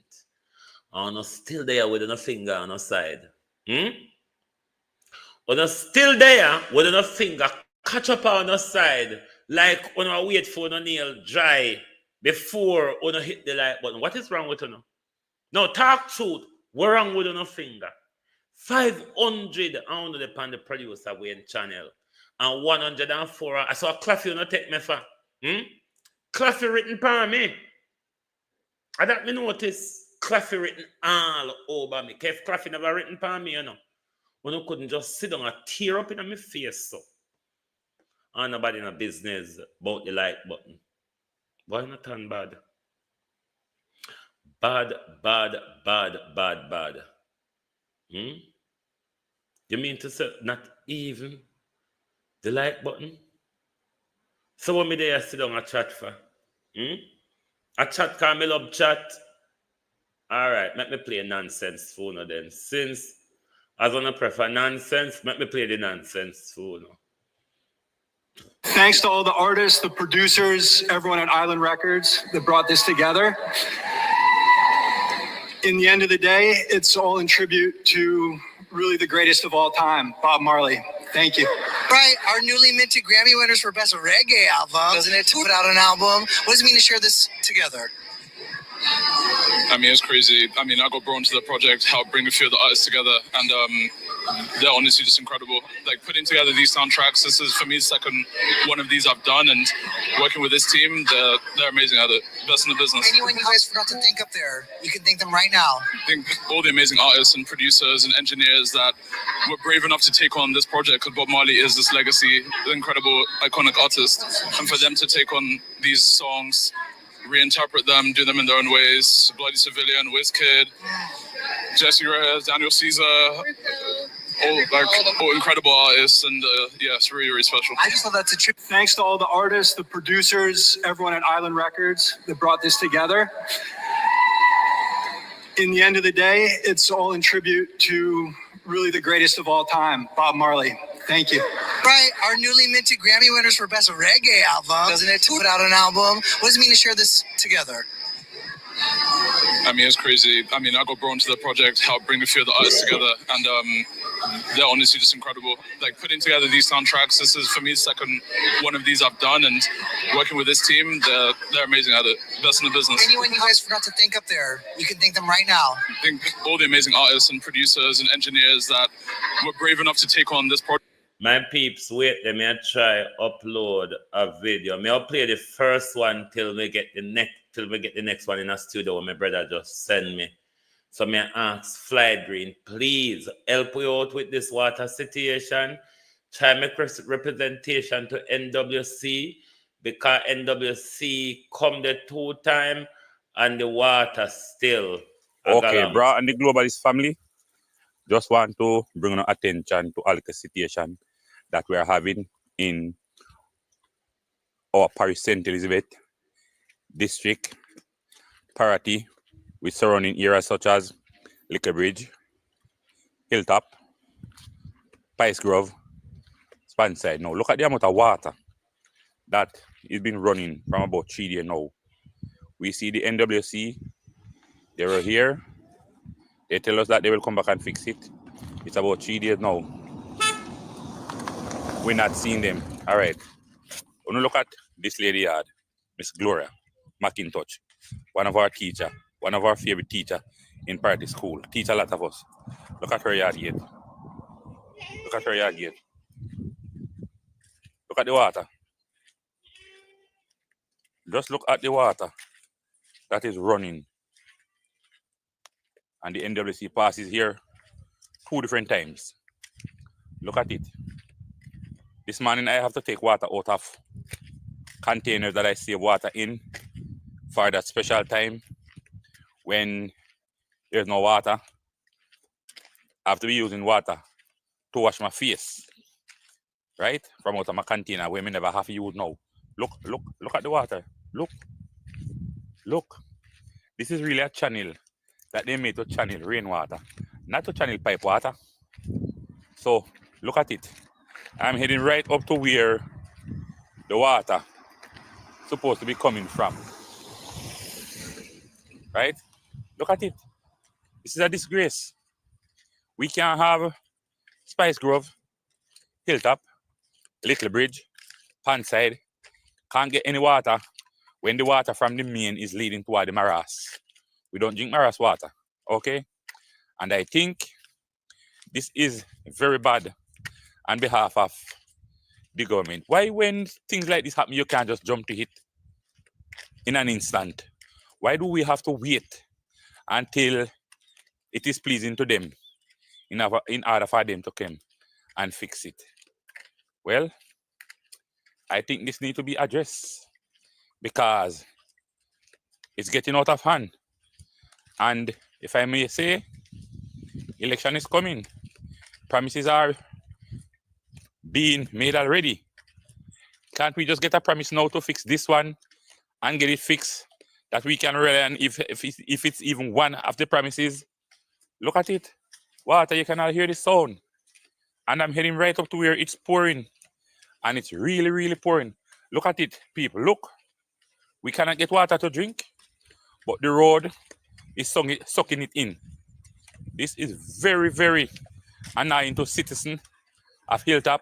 I'm still there with a finger on the side. I'm still there with a finger catch up on the side. Like when I wait for the nail dry before when I hit the like button. What is wrong with you now? No, talk truth. What's wrong with your finger? 500 on the producer in channel. And 104. I saw Claffy not take me for. Claffy written for me. I don't me notice Claffy written all over me. If Claffy never written for me, you know. When I couldn't just sit down and tear up in my face so. And nobody in a business about the like button. Why not turn bad? Bad. You mean to say not even the like button? So what me there sit down and chat for? A chat can me love chat. Alright, let me play nonsense phone then. Since I don't prefer nonsense, let me play the nonsense phone. Thanks to all the artists, the producers, everyone at Island Records that brought this together. In the end of the day, it's all in tribute to really the greatest of all time, Bob Marley. Thank you. Right, our newly minted Grammy winners for Best Reggae Album. Doesn't it, to put out an album? What does it mean to share this together? I mean, it's crazy. I mean, I got brought into the project, helped bring a few of the artists together, and they're honestly just incredible. Like, putting together these soundtracks, this is, for me, the second one of these I've done, and working with this team, they're amazing at it. Best in the business. Anyone you guys forgot to think up there, you can thank them right now. I think all the amazing artists and producers and engineers that were brave enough to take on this project, because Bob Marley is this legacy, incredible, iconic artist, and for them to take on these songs, reinterpret them, do them in their own ways. Bloody Civilian, WizKid, Jesse Reyes, Daniel Caesar, all incredible artists, and yeah, it's really, really special. I just thought that's a trip. Thanks to all the artists, the producers, everyone at Island Records that brought this together. in the end of the day, it's all in tribute to really the greatest of all time, Bob Marley. Thank you. Right, our newly minted Grammy winners for Best Reggae Album, doesn't it, to put out an album? What does it mean to share this together? I mean, it's crazy. I mean, I got brought into the project, helped bring a few of the artists together, and they're honestly just incredible. Like, putting together these soundtracks, this is, for me, the second one of these I've done, and working with this team, they're amazing at it. Best in the business. Anyone you guys forgot to thank up there, you can thank them right now. I think all the amazing artists and producers and engineers that were brave enough to take on this project. My peeps, wait, let me try upload a video. I'll play the first one till we get the next one in a studio my brother just send me. So me ask Fly Green, please help me out with this water situation. Try make representation to NWC because NWC come the 2 times and the water still. Okay, bro, and the Globalist family, just want to bring attention to all the situation that we are having in our parish St. Elizabeth district, Parati, with surrounding areas such as Liquor Bridge, Hilltop, Pice Grove, Spanside. Now, look at the amount of water that has been running from about 3 days now. We see the NWC, they were here. They tell us that they will come back and fix it. It's about 3 days now. We're not seeing them. All right. When we look at this lady yard, Miss Gloria McIntosh, one of our teacher, one of our favorite teacher in Party School. Teach a lot of us. Look at her yard gate. Look at her yard gate. Look at the water. Just look at the water that is running. And the NWC passes here 2 different times. Look at it. This morning I have to take water out of containers that I save water in for that special time when there's no water. I have to be using water to wash my face, right? From out of my container where I never have to use now. Look at the water. Look. This is really a channel that they made to channel rainwater, not to channel pipe water. So look at it. I'm heading right up to where the water supposed to be coming from. Right? Look at it. This is a disgrace. We can't have Spice Grove, Hilltop, Little Bridge, Panside. Can't get any water when the water from the main is leading toward the Maras. We don't drink Maras water. Okay? And I think this is very bad on behalf of the government. Why when things like this happen, you can't just jump to it in an instant? Why do we have to wait until it is pleasing to them in order for them to come and fix it? Well, I think this needs to be addressed because it's getting out of hand. And if I may say, election is coming. Promises are being made already. Can't we just get a promise now to fix this one and get it fixed that we can rely on if it's even one of the promises? Look at it. Water, you cannot hear the sound. And I'm heading right up to where it's pouring. And it's really, really pouring. Look at it, people. Look. We cannot get water to drink, but the road is sucking it in. This is very, very annoying to citizens of Hilltop,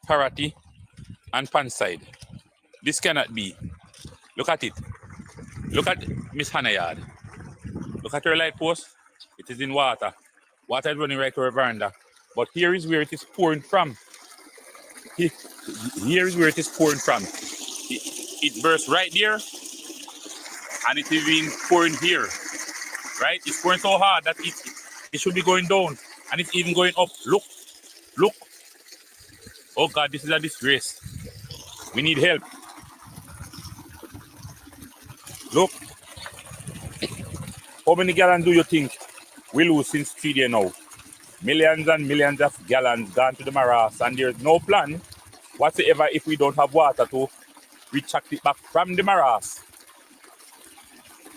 Parati, and Panside. This cannot be. Look at it. Look at Miss Hannah yard. Look at her light post. It is in water. Water is running right to her veranda. But here is where it is pouring from. Here is where it is pouring from. It bursts right there, and it is being pouring here. Right? It's pouring so hard that it should be going down, and it's even going up. Look. Oh God, this is a disgrace. We need help. Look. How many gallons do you think we lose since 3 days now? Millions and millions of gallons gone to the Maras, and there's no plan whatsoever if we don't have water to retract it back from the Maras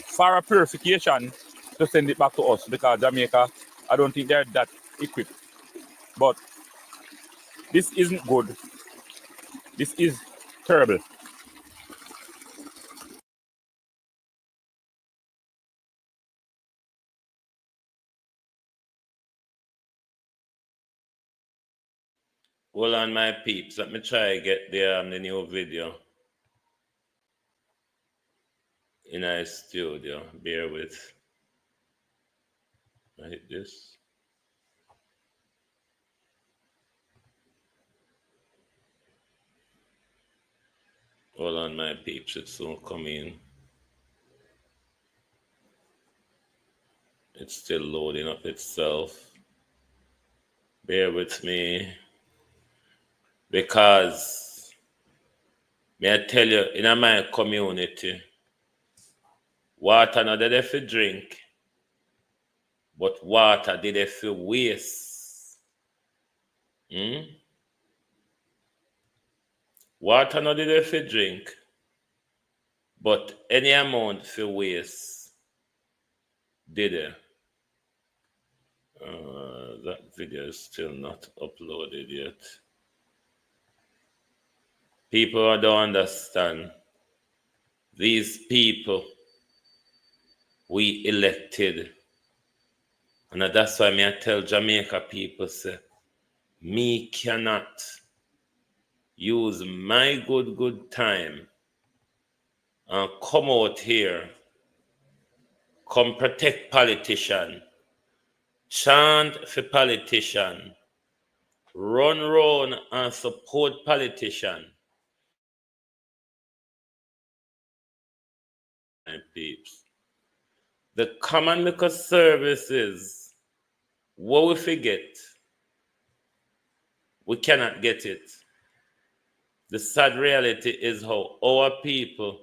for a purification to send it back to us because Jamaica, I don't think they're that equipped. But this isn't good. This is terrible. Hold on, my peeps. Let me try get the new video in our studio. Bear with. I hit this. Hold on, my peeps. It's soon coming. It's still loading up itself. Bear with me. Because, may I tell you, in my community, water not there for drink, but water did there for waste. Water not there for drink, but any amount for waste did it. That video is still not uploaded yet. People don't understand. These people we elected. And that's why I tell Jamaica people, say, me cannot use my good time and come out here, come protect politician, chant for politician, run round and support politician. My peeps. The common liquor services, what we forget, we cannot get it. The sad reality is how our people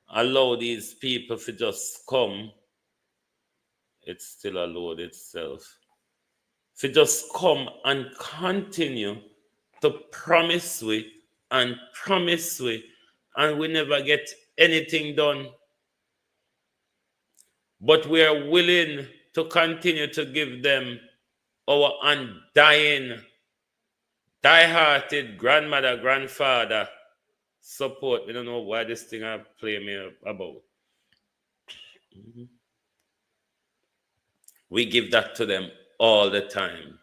allow these people to just come. It's still allowed itself. To just come and continue to promise we, and we never get anything done. But we are willing to continue to give them our undying, die-hearted grandmother, grandfather support. We don't know why this thing I play me about. We give that to them all the time.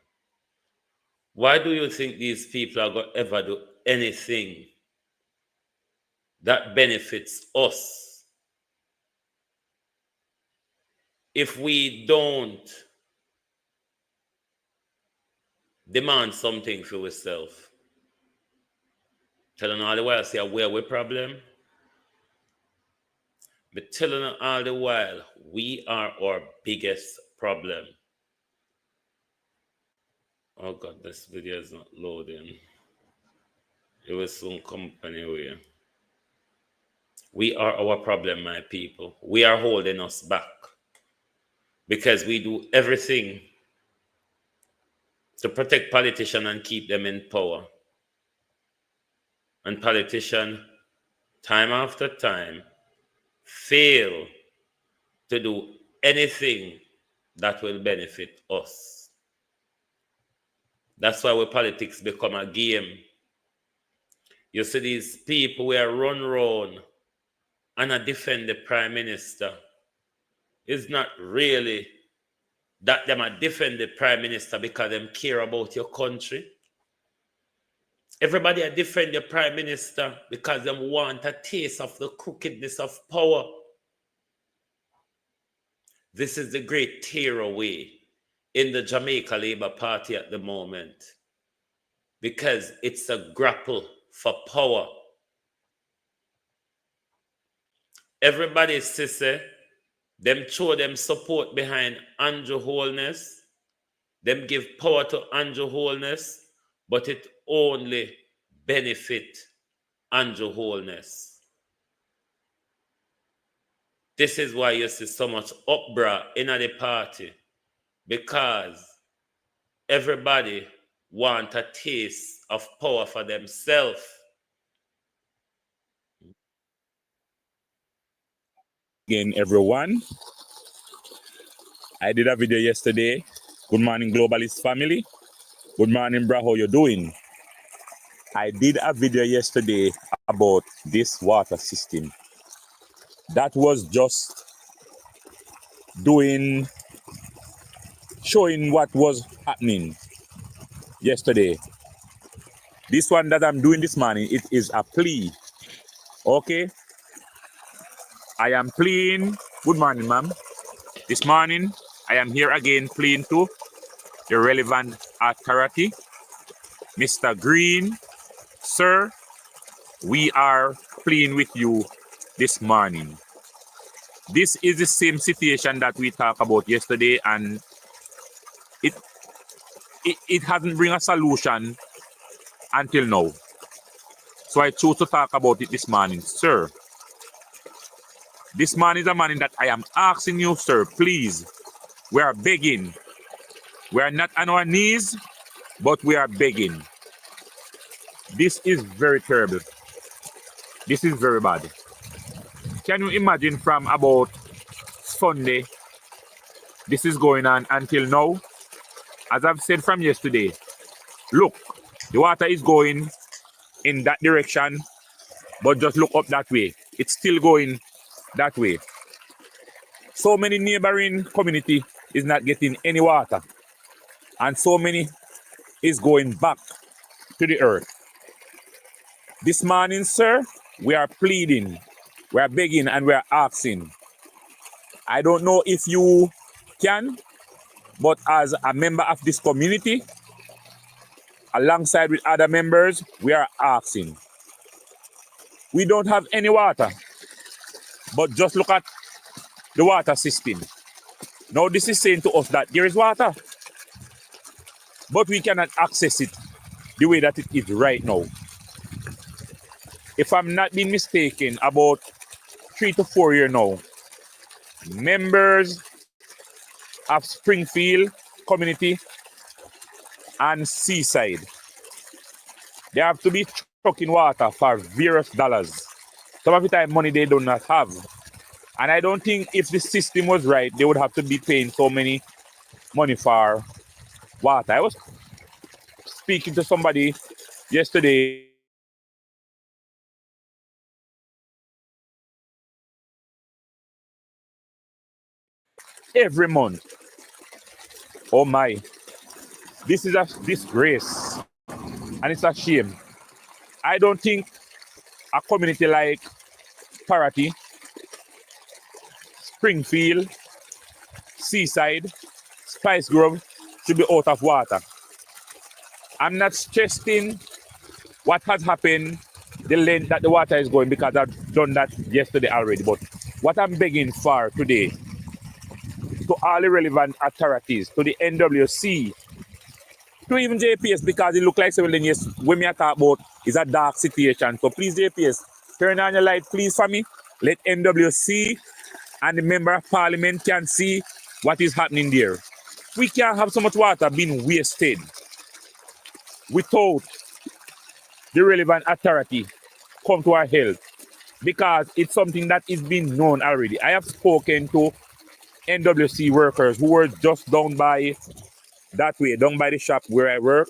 Why do you think these people are going to ever do anything that benefits us if we don't demand something for ourselves? Telling all the while, say, where we problem? But telling all the while, we are our biggest problem. Oh God, this video is not loading. It will soon come anyway. We are our problem, my people. We are holding us back because we do everything to protect politicians and keep them in power. And politicians, time after time, fail to do anything that will benefit us. That's why our politics become a game. You see these people who are run round and defend the prime minister. It's not really that them defend the prime minister because them care about your country. Everybody defend the prime minister because them want a taste of the crookedness of power. This is the great tearaway in the Jamaica Labour Party at the moment because it's a grapple for power. Everybody say them show them support behind Andrew Holness. Them give power to Andrew Holness, but it only benefit Andrew Holness. This is why you see so much uproar in the party, because everybody want a taste of power for themselves. Again, everyone, I did a video yesterday. Good morning, Globalist family. Good morning, bro. How you doing? I did a video yesterday about this water system. That was just showing what was happening yesterday. This one that I'm doing this morning, it is a plea. Okay? I am pleading. Good morning, ma'am. This morning, I am here again pleading to the relevant authority. Mr. Green, sir, we are pleading with you this morning. This is the same situation that we talked about yesterday, and it hasn't bring a solution until now. So I chose to talk about it this morning. Sir, this morning is a morning that I am asking you, sir, please, we are begging. We are not on our knees, but we are begging. This is very terrible. This is very bad. Can you imagine from about Sunday, this is going on until now? As I've said from yesterday, look, the water is going in that direction, but just look up that way. It's still going that way. So many neighboring community is not getting any water, and so many is going back to the earth. This morning, sir, we are pleading, we are begging, and we are asking. I don't know if you can, but as a member of this community, alongside with other members, we are asking. We don't have any water, but just look at the water system. Now this is saying to us that there is water, but we cannot access it the way that it is right now. If I'm not being mistaken, about 3 to 4 years now, members of Springfield community and Seaside, they have to be trucking water for various dollars. Some of the time money they do not have. And I don't think if the system was right, they would have to be paying so many money for water. I was speaking to somebody yesterday. Every month. Oh my. This is a disgrace. And it's a shame. I don't think a community like Parati, Springfield, Seaside, Spice Grove should be out of water. I'm not stressing what has happened, the length that the water is going, because I've done that yesterday already. But what I'm begging for today, to all the relevant authorities, to the NWC, to even JPS, because it looks like several years when we talk about is a dark situation. So please, JPS, turn on your light, please, for me. Let NWC and the member of parliament can see what is happening there. We can't have so much water being wasted without the relevant authority come to our help, because it's something that is being known already. I have spoken to NWC workers who were just down by that way, down by the shop where I work.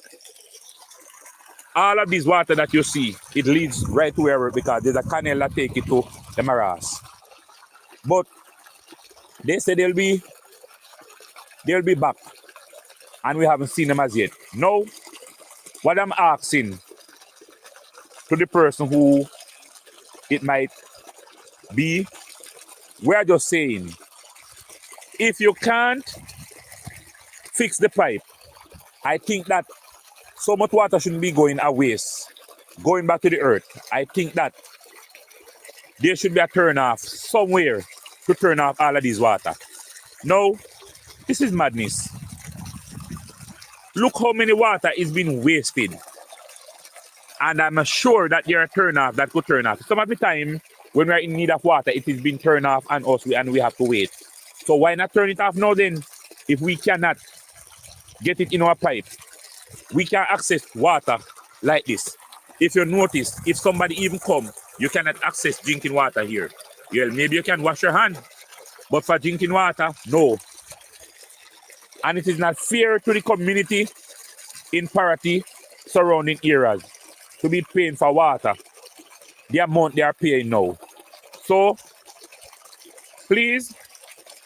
All of this water that you see, it leads right to where I work, because there's a canal that take it to the Maras. But they say they'll be back, and we haven't seen them as yet. Now, what I'm asking to the person who it might be, we're just saying, if you can't fix the pipe, I think that so much water shouldn't be going a waste, going back to the earth. I think that there should be a turn off somewhere to turn off all of this water. No, this is madness. Look how many water is being wasted. And I'm sure that there are turn off that could turn off. Some of the time, when we're in need of water, it is being turned off on us, and we have to wait. So why not turn it off now then? If we cannot get it in our pipe, we can access water like this. If you notice, if somebody even come, you cannot access drinking water here. Well, maybe you can wash your hand, but for drinking water, no. And it is not fair to the community in Paraty surrounding areas to be paying for water the amount they are paying now. So, please,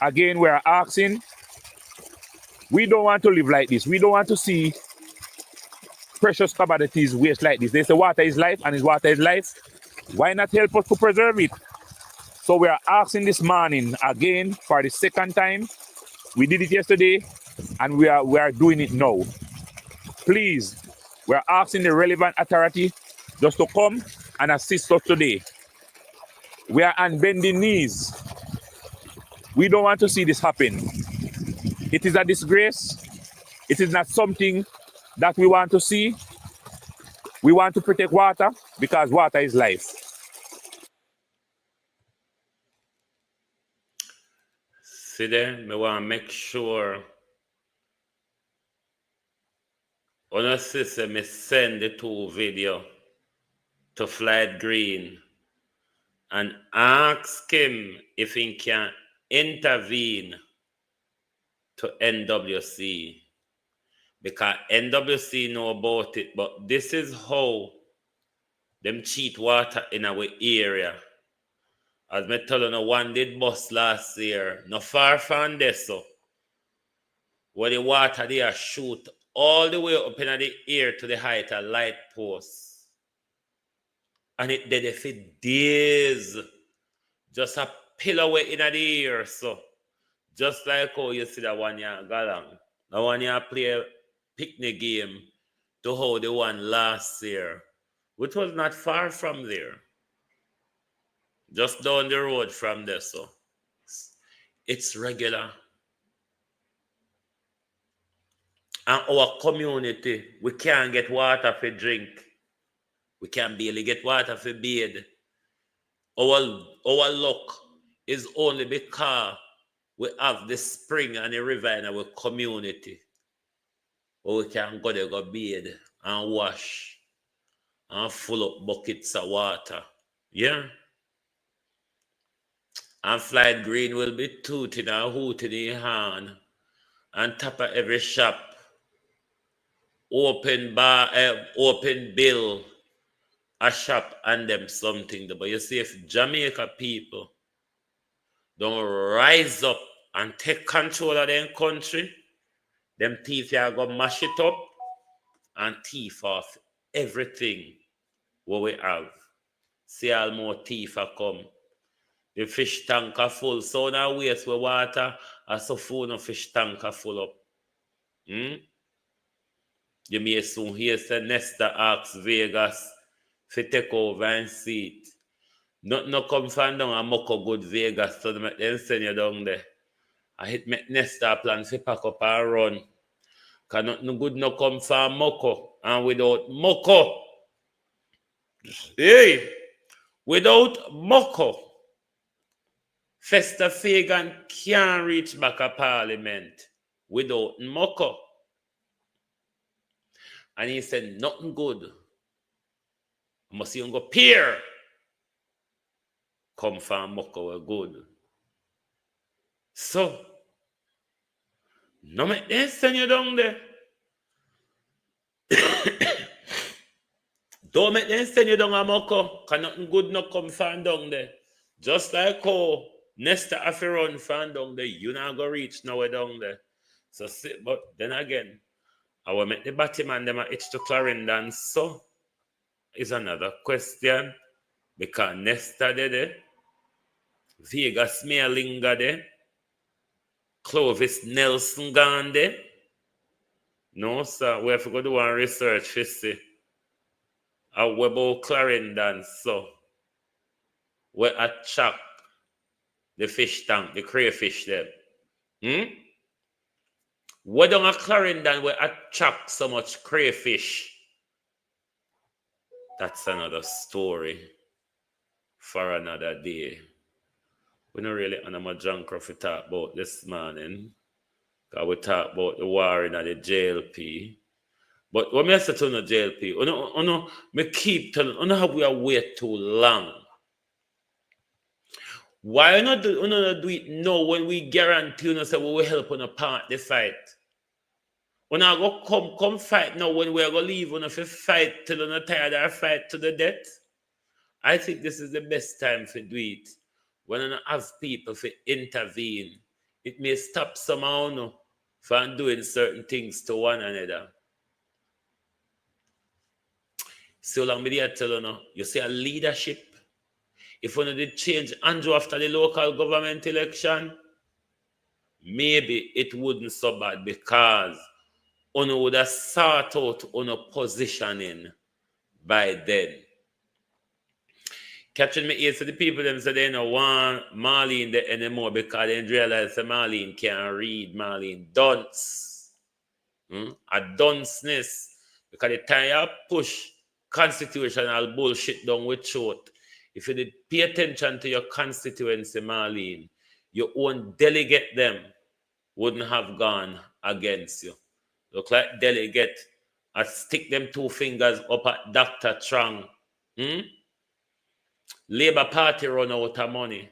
again, we are asking, we don't want to live like this. We don't want to see precious commodities waste like this. They say water is life, and water is life. Why not help us to preserve it? So we are asking this morning, again, for the second time. We did it yesterday, and we are doing it now. Please, we are asking the relevant authority just to come and assist us today. We are on bending knees. We don't want to see this happen. It is a disgrace. It is not something that we want to see. We want to protect water because water is life. See there, me want to make sure on a system me send the two video to Flight Green and ask him if he can intervene to NWC, because NWC know about it, but this is how them cheat water in our area. As me tell you, one did bust last year, not far from this, so where the water there shoot all the way up in the air to the height of light posts. And it did it for days. Just a pillar away in the air, so just like how you see that one year go along. That one year play a picnic game to how the one last year, which was not far from there. Just down the road from there, so it's regular. And our community, we can't get water for drink. We can barely get water for bathe. Our luck is only because we have the spring and the river in our community. Or we can go there, go bathe and wash and full up buckets of water. Yeah. And Flight Green will be tooting and hooting in hand and top of every shop. Open bill, a shop and them something. But you see, if Jamaica people don't rise up and take control of their country, them thief are going to mash it up and thief off everything what we have. See all more thief are come. The fish tank are full. So now waste with water, and so full no fish tank are full up. You may soon hear say Nesta asks Vegas to take over and see it. No come from down and muck up good Vegas, so they make them send you down there. I hit make Nesta plan to pack up and run. Because nothing good no come from Moko. And without Moko, without Moko, Festa Fagan can't reach back a parliament without Moko. And he said, nothing good. I must see him go peer. Come from Moko, we're good. So, no make them send you down there. Don't make them send you down a Moko, because nothing good no come from down there. Just like how Nesta have to run from down there, you not go reach nowhere down there. So, but then again, I will make the Batman them a itch to Clarendon. So, is another question. Because Nesta there, Vegas Mealinga there, Clovis Nelson gone there. No, sir, we have to go do one research to see. How about Clarendon, so we attract the fish tank, the crayfish there. We don't have Clarendon, we attract so much crayfish. That's another story for another day. We don't really on a junk to talk about this morning. Because we talk about the war in the JLP. But when I say to the JLP, me keep telling you how we are wait too long. Why not do it now when we guarantee you say we will help on a part the fight? When I go come fight now, when we are going to leave, when I fight till I'm tired or fight to the death, I think this is the best time to do it. When I have people to intervene, it may stop somehow no, from doing certain things to one another. So long me tell you now, you see a leadership. If one did change Andrew after the local government election, maybe it wouldn't so bad because one would have sought out on a positioning by then. Catching me ear to the people them say they don't want Marley there anymore because they realize that Marley can't read, Marley dunce. A dunceness. Because the time you push constitutional bullshit down with short. If you did pay attention to your constituency, Marlene, your own delegate them wouldn't have gone against you. Look like delegate, I stick them 2 fingers up at Dr. Trang. Labour Party run out of money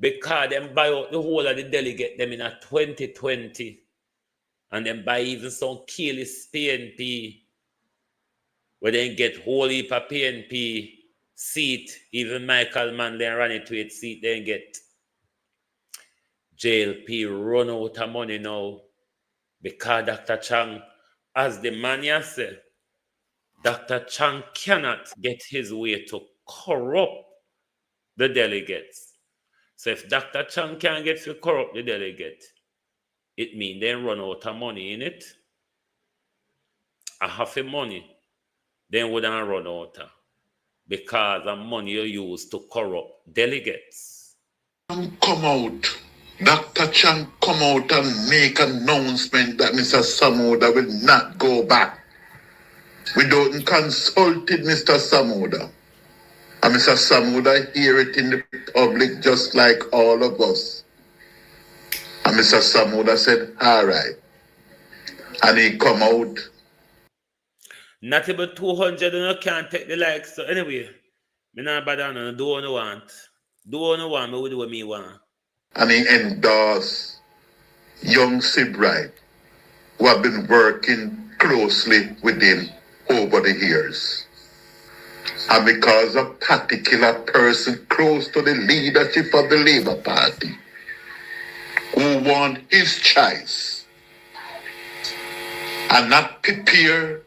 because them buy out the whole of the delegate them in a 2020 and then buy even some keyless PNP where they get whole heap of PNP seat, even Michael Manley and Ronnie Tweed seat, they get JLP run out of money now because Dr. Chang, as the man has said, Dr. Chang cannot get his way to corrupt the delegates. So if Dr. Chang can't get to corrupt the delegate, it means they run out of money in it. A half of money, then wouldn't run out of because of money you use to corrupt delegates. Come out. Dr. Chang come out and make an announcement that Mr. Samoda will not go back. We don't consulted Mr. Samoda. And Mr. Samoda hear it in the public just like all of us. And Mr. Samoda said, all right. And he come out. Not about 200 and you can't take the likes. So anyway, me not bad on do what I want. Do what I want, me will do what me want. And he endorsed young Sebright, who have been working closely with him over the years. And because a particular person close to the leadership of the Labour Party who want his choice and not prepare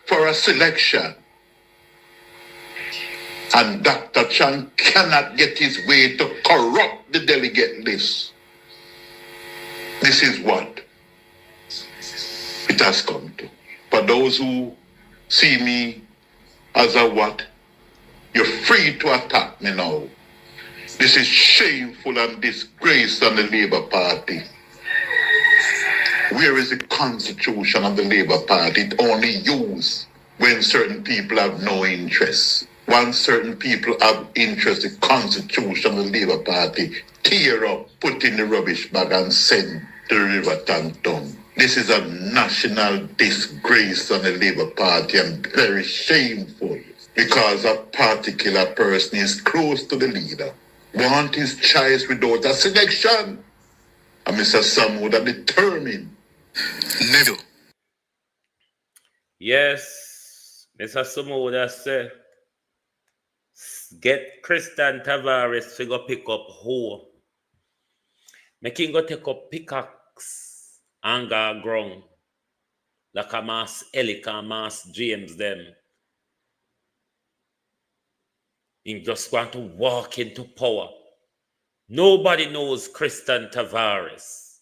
for a selection, and Dr. Chang cannot get his way to corrupt the delegate list. This is what it has come to. For those who see me as a what, you're free to attack me now. This is shameful and disgrace on the Labour Party. Where is the constitution of the Labour Party? It only used when certain people have no interest. Once certain people have interest, the constitution of the Labour Party tear up, put in the rubbish bag and send to the river Tanton. This is a national disgrace on the Labour Party and very shameful because a particular person is close to the leader, want his choice without a selection. And Mr. Samoda determined. Never. Yes, Mr. Samoda said, get Christian Tavares to go pick up hoe. Make him go take up pickaxe and go ground. Like a mass Elick and mass James them. He just want to walk into power. Nobody knows Christian Tavares.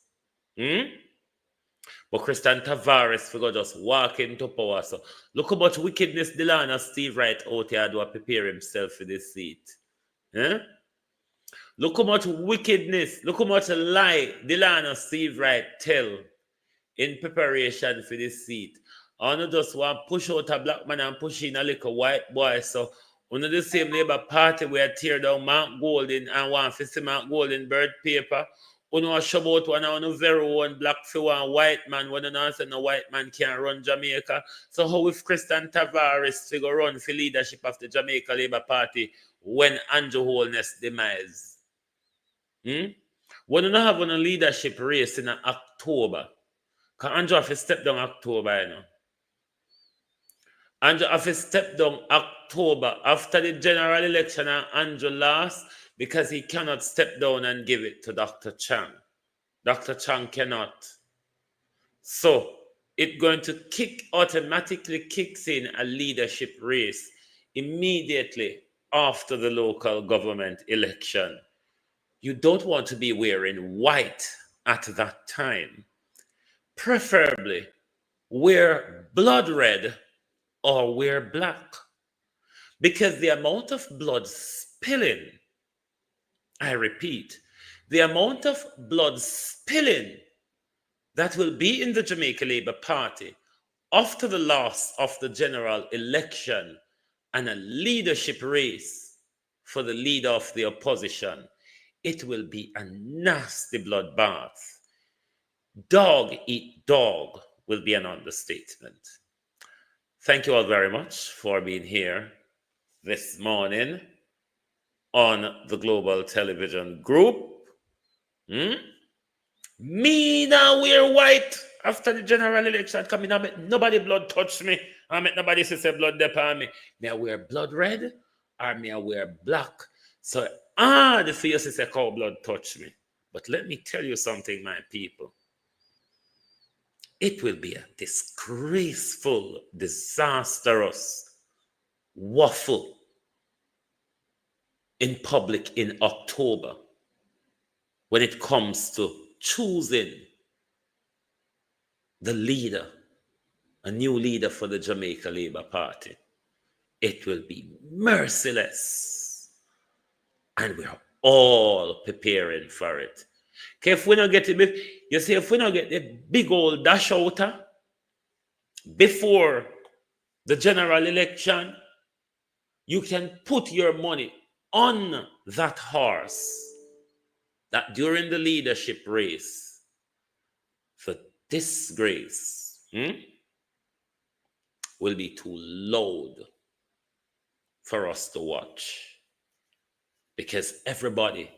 But Christian Tavares will just walk into power. So look how much wickedness Delano Steve Wright out here do prepare himself for this seat. Look how much wickedness, look how much lie Delano Steve Wright tell in preparation for this seat. I want to just want to push out a black man and push in a little white boy. So under the same Labour Party where tear down Mark Golden and want to see Mark Golden bird paper. When you show about one of the very own black for one white man, when you say no white man can't run Jamaica. So how if Christian Tavares figure run for leadership of the Jamaica Labour Party when Andrew Holness demise? When you have a leadership race in October, Because Andrew have to step down October, you know. Andrew have to step down October after the general election and Andrew lost because he cannot step down and give it to Dr. Chang. Dr. Chang cannot. So it going to automatically kicks in a leadership race immediately after the local government election. You don't want to be wearing white at that time. Preferably wear blood red or wear black. Because the amount of blood spilling, I repeat, the amount of blood spilling that will be in the Jamaica Labour Party after the loss of the general election and a leadership race for the leader of the opposition, it will be a nasty bloodbath. Dog eat dog will be an understatement. Thank you all very much for being here this morning on the Global Television Group. Me now wear white after the general election coming. I make nobody blood touch me. I make nobody say blood dip on me. May I wear blood red or may I wear black? So the face is a cow blood touch me. But let me tell you something, my people. It will be a disgraceful, disastrous waffle in public in October when it comes to choosing the leader, a new leader for the Jamaica Labour Party. It will be merciless. And we're all preparing for it. Okay, if we don't get it, you see, if we don't get the big old dash outer before the general election, you can put your money on that horse that during the leadership race, the disgrace will be too loud for us to watch, because everybody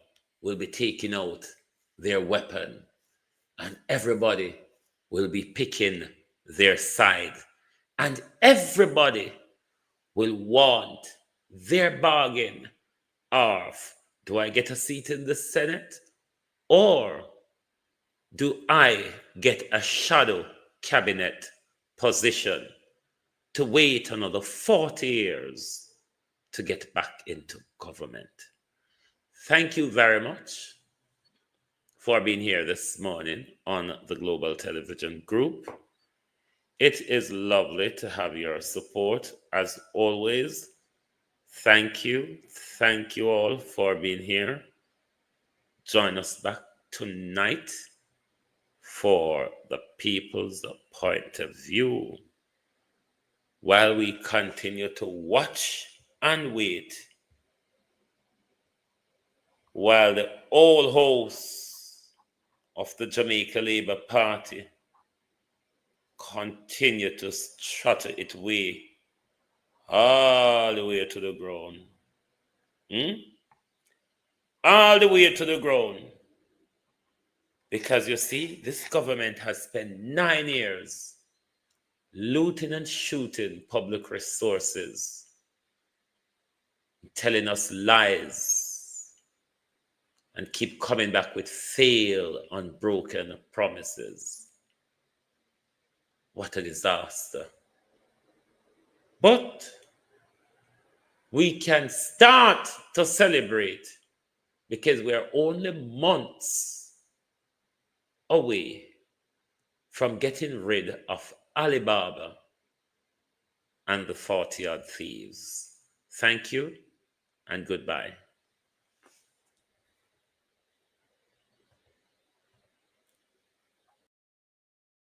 will be taking out their weapon and everybody will be picking their side and everybody will want their bargain of, do I get a seat in the Senate or do I get a shadow cabinet position to wait another 40 years to get back into government? Thank you very much for being here this morning on the Global Television Group. It is lovely to have your support as always. Thank you. Thank you all for being here. Join us back tonight for the People's Point of View while we continue to watch and wait while the old hosts of the Jamaica Labour Party continue to strutter its way all the way to the ground. All the way to the ground. Because you see, this government has spent 9 years looting and shooting public resources, telling us lies, and keep coming back with failed, unbroken promises. What a disaster. But we can start to celebrate because we are only months away from getting rid of Alibaba and the 40-odd thieves. Thank you and goodbye.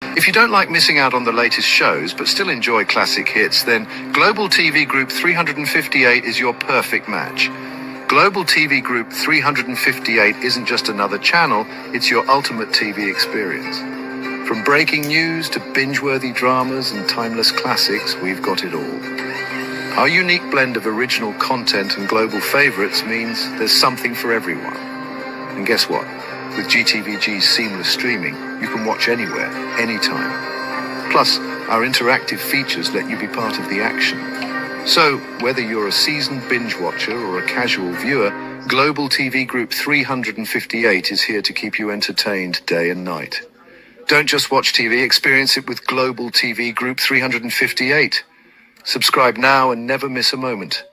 If you don't like missing out on the latest shows but still enjoy classic hits, then Global TV Group 358 is your perfect match. Global TV Group 358 isn't just another channel, it's your ultimate TV experience. From breaking news to binge-worthy dramas and timeless classics, we've got it all. Our unique blend of original content and global favorites means there's something for everyone. And guess what? With GTVG's seamless streaming, you can watch anywhere, anytime. Plus, our interactive features let you be part of the action. So, whether you're a seasoned binge watcher or a casual viewer, Global TV Group 358 is here to keep you entertained day and night. Don't just watch TV, experience it with Global TV Group 358. Subscribe now and never miss a moment.